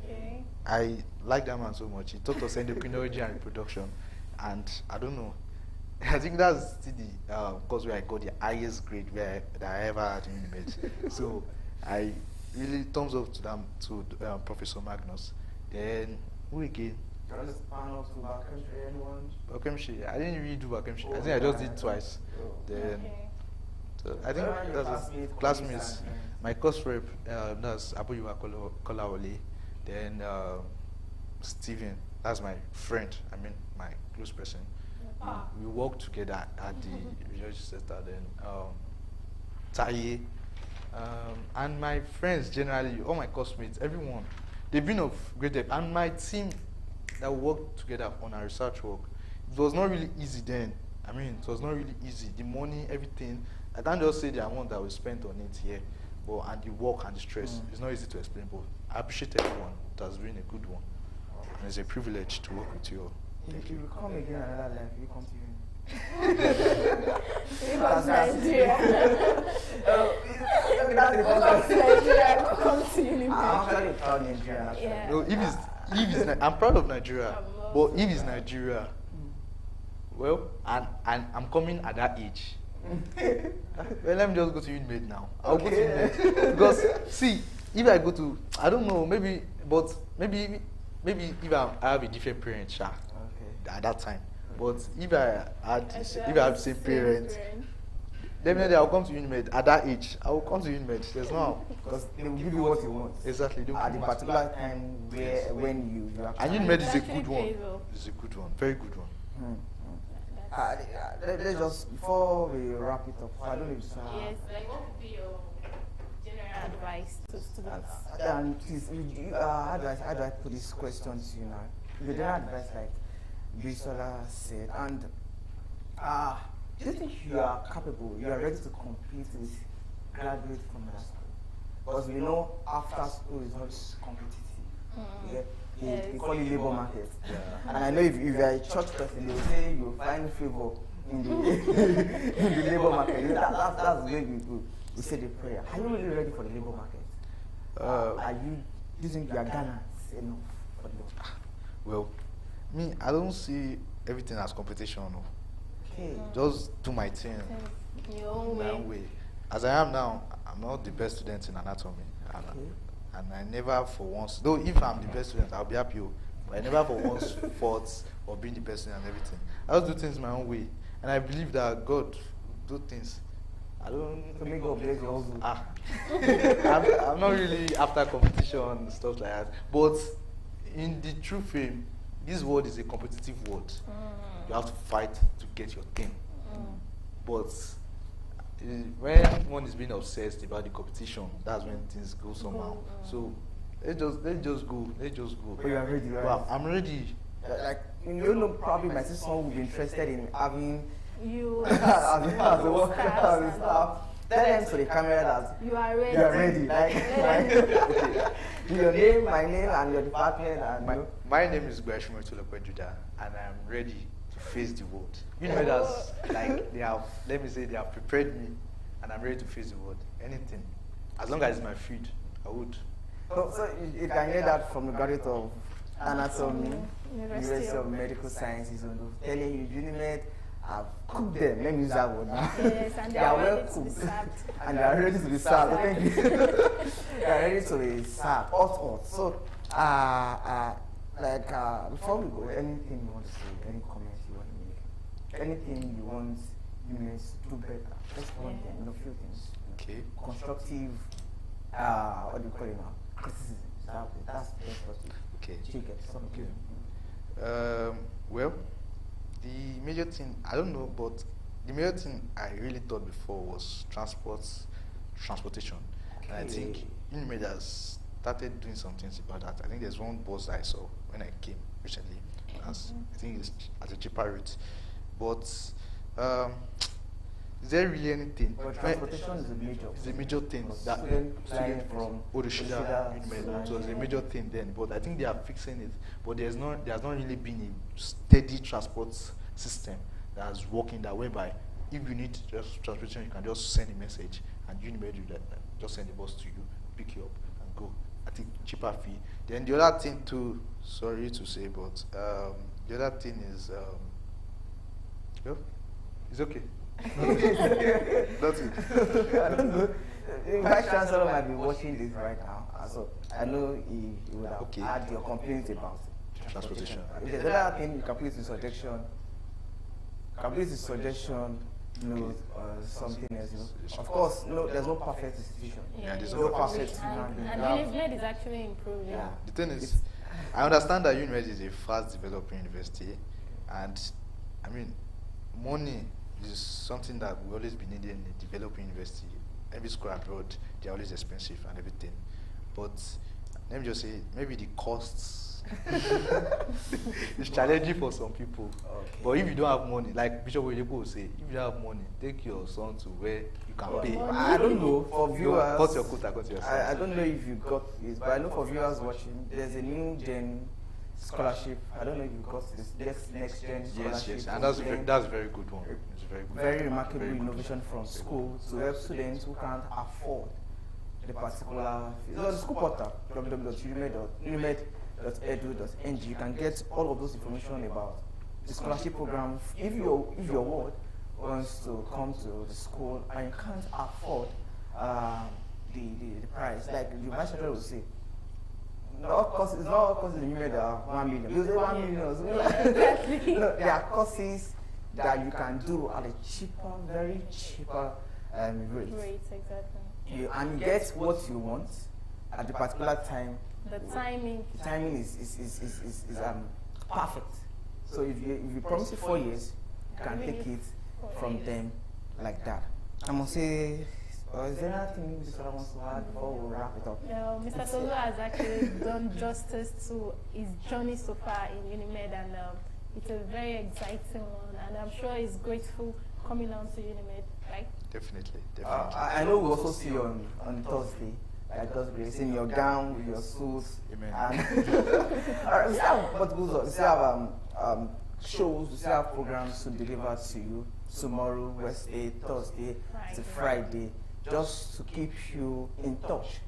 Okay. I like that man so much. He taught us endocrinology and reproduction, and I don't know. I think that's the course where I got the highest grade that I ever had in UNIMED. So I really thumbs up to them to Professor Magnus. Then who again? Biochemistry. I didn't really do biochemistry. I think I just did twice. Then so I think that's classmates. My course rep, that's Abuyuwa Kolawole. Then Steven, that's my friend. I mean my close person. We work together at the research center. Then Taye, and my friends generally, all my classmates, everyone, they've been of great help. And my team that worked together on our research work, it was not really easy then. I mean, it was not really easy. The money, everything. I can't just say the amount that we spent on it here, but and the work and the stress. It's not easy to explain, but I appreciate everyone. It has been a good one, and it's a privilege to work with you all. If you come again another life, you come to Because Nigeria. Come to UNIMED. I'm actually proud of Nigeria. Yeah. No, I'm proud of Nigeria, but if it's Nigeria, well, and I'm coming at that age. Well, let me just go to UNIMED now. I'll go to UNIMED because see, if I go to, I don't know, maybe if I have a different parent, at that time. But if I have the same parents, definitely I'll come to UNIMED at that age. I will come to UNIMED. There's no how. Because they will give you what you want. Exactly. At the particular time when you and UNIMED is a good one. It's a good one. Very good one. Let's just, before we wrap it up, I don't know if yes, like what would be your general advice to students? And please, how do I put this question to you now? Your general advice, like Bisola said, and do you think you are capable, you are ready to compete with graduates from the school? Because we know after school is always competitive. They call it labor market. And I know if you are a church person, they will say you find favor in the in the labor market. You know, that's where we say the prayer. Are you really ready for the labor market? Are you using your Ghana enough for the labor? Well, me, I don't see everything as competition. No. Okay. Just do my thing. Your own my way. own way. As I am now, I'm not the best student in anatomy. And I never for once, though if I'm the best student, I'll be happy. But I never for once thought of being the best student and everything. I just do things my own way. And I believe that God do things. I don't... So make God bless you also. I'm not really after competition, stuff like that. But in the true fame, this world is a competitive world. You have to fight to get your thing. But when one is being obsessed about the competition, that's when things go somehow. So let's just go. But you are ready, right? Well, I'm ready. Like, you know, probably my sister will be interested in having You as a worker, as a staff. Tell them to the camera that you are ready. you are ready. Like, your name, my name, and your department. And My name is Gwashimo Judah, and I'm ready to face the world. UNIMED has, like, they have prepared me, and I'm ready to face the world. Anything, as long as it's my field, I would. So you can hear that from the graduate of anatomy, University of Medical Sciences, telling you UNIMED have cooked them. Let me use that word. Yes, and they are well cooked, and they are ready to be served. Thank you. They are ready to be served. Hot. So, before we go, anything you want to say, any comments you want to make, anything you want UNIMED to do better, just one thing, few things. Okay. Constructive, what do you call it now? Criticism. That's constructive. Okay. Okay. Well, the major thing, I don't know, but the major thing I really thought before was transportation. Okay. And I think UNIMED has started doing some things about that. I think there's one bus I saw when I came recently. I think it's at a cheaper rate. But is there really anything? But transportation is a major. It's a major thing. That student from Odoshida, it was a major thing then. But I think they are fixing it. But there has not really been a steady transport system that is working that whereby if you need just transportation, you can just send a message and UNIMED will just send the bus to you, pick you up and go. I think cheaper fee. Then the other thing too, sorry to say, but the other thing is it's okay. That's it. I don't know. The Vice Chancellor might be watching this right now, so I know he would have had your complaints about transportation. If there's another thing, you can please suggestion. Something else. Of course, there's no perfect institution. There's no perfect. And UNIMED is actually improving. Yeah. The thing is, I understand that UNIMED is a fast developing university, and I mean, money is something that we always be needing in a developing university. Every school abroad, they're always expensive and everything. But let me just say, maybe the costs it's challenging for some people. Okay. But if you don't have money, like Bishop Oyedepo will say, if you don't have money, take your son to where you can pay. I don't know for viewers. Cut your quota, cut your I don't know if you got this, but I know for viewers watching, there's a new gen scholarship. I don't know if you got this next gen scholarship. Yes, and that's a very good one. It's very good. Very remarkable innovation from school to help students who can't afford the particular. It's on the school portal www.unimed.edu.ng. You can get all of those information about the scholarship program. If your ward wants to come to the school and you can't afford the price, like the vice chancellor will say, it's not costing the UNIMED 1 million. You say 1 million. There are courses that you can do at a cheaper, very cheaper rate. Rates, exactly. And you get what you want at the particular time. The timing. The timing is perfect. So if you promise it 4 years, you can take it from them like that. I must say, is there anything Mr. Solo wants to add before we wrap it up? No, Mr. Solo has actually done justice to his journey so far in UNIMED, and it's a very exciting one, and I'm sure he's grateful coming on to UNIMED, right? Definitely. I know we'll also see you on Thursday. Like God's grace, in your gown with your suits. Amen. And we still have what goes on. We still have shows, we still have programs to deliver to you tomorrow, Wednesday, Thursday, to Friday, just to keep you in touch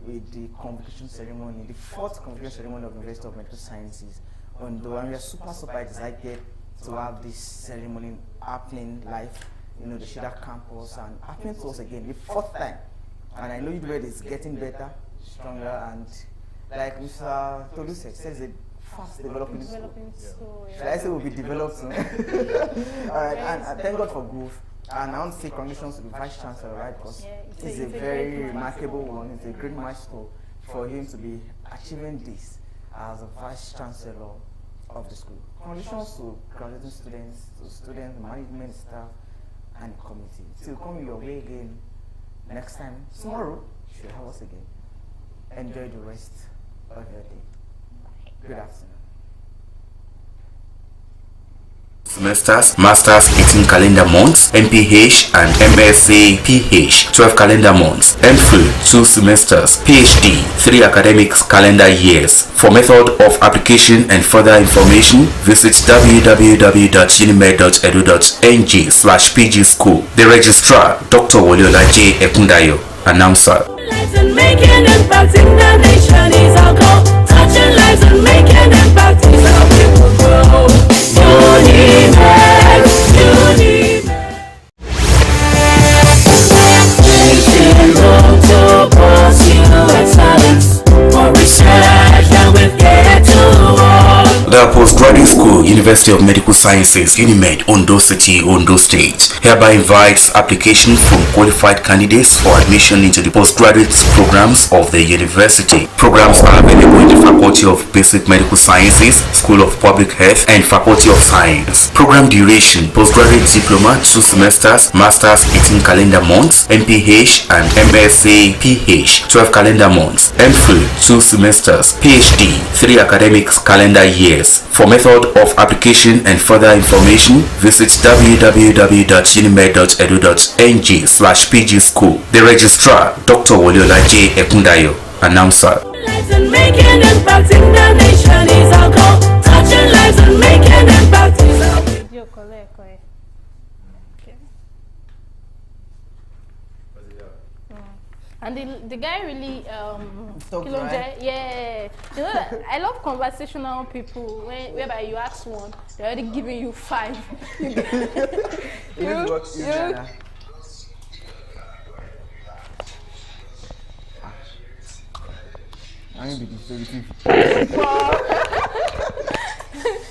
with the convocation ceremony, the fourth convocation ceremony of the University of Medical Sciences. And we are super excited to have this ceremony happening live, the Shida campus, and happening to us again, the fourth time. And I know UNIMED is getting better, stronger, and like Mr. Tolu says, a fast developing school. Shall I say we'll be developed soon? Alright, and thank God for growth. And I want to say congratulations to the Vice Chancellor, right? Because it's a very remarkable one. It's a great milestone for him to be achieving this as a Vice Chancellor of the school. Congratulations to graduating students, management staff, and the committee. So come your way again next time. Tomorrow, you should have us again. Enjoy the rest of your day. Good afternoon. Semesters, Masters 18 calendar months, MPH and MSc PH 12 calendar months, MPhil 2 semesters, PhD 3 academic calendar years. For method of application and further information, visit www.unimed.edu.ng/PG School. The Registrar, Dr. Woliola J. Ekundayo, Announcer. Making impact in the nation is our goal. Touching lives and making impact is how we will grow. UNIMED, UNIMED. Zero to pursue excellence for research and with care to all. The Postgraduate School, University of Medical Sciences, UNIMED, Ondo City, Ondo State, hereby invites application from qualified candidates for admission into the postgraduate programs of the university. Programs are available in the Faculty of Basic Medical Sciences, School of Public Health, and Faculty of Science. Program duration: postgraduate diploma 2 semesters, Masters 18 calendar months, MPH and MSc PH 12 calendar months, MPhil 2 semesters, PhD 3 academic calendar years. For method of application and further information, visit www.unimed.edu.ng/PG School. The Registrar, Dr. Woliola J. Ekundayo, Announcer. Making impact in the nation is our goal. Touching lives and making impact is our goal. And the guy really Right? yeah. I love conversational people whereby you ask one, they're already giving you 5. I mean, be distributive.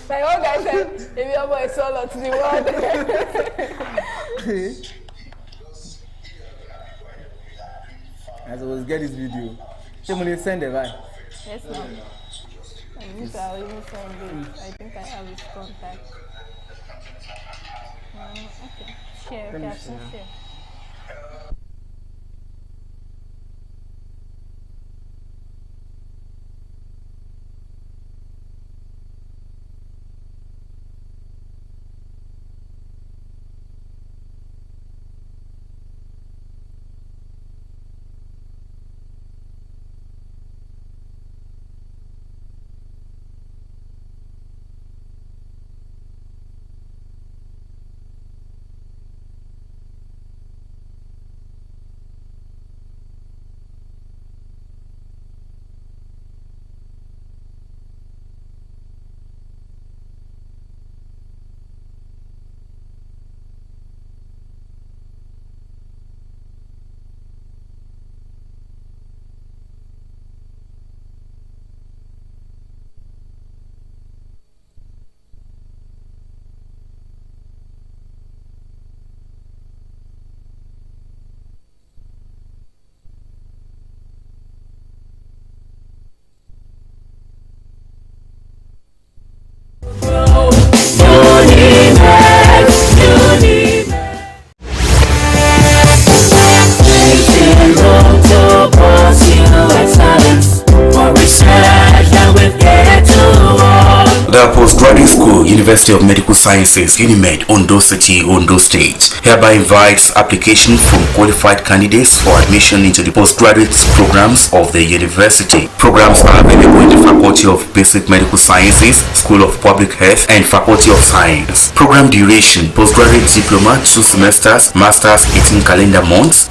My own guy said, if your boy is solo to the world. I suppose get this video. Somebody send it, right? Yes, ma'am. I will even send it. I think I have his contact. Okay. Share. Let me Okay, share. share. The Postgraduate School, University of Medical Sciences, UNIMED, Ondo City, Ondo State, hereby invites application from qualified candidates for admission into the postgraduate programs of the university. Programs are available in the Faculty of Basic Medical Sciences, School of Public Health, and Faculty of Science. Program duration: postgraduate diploma 2 semesters, masters 18 calendar months,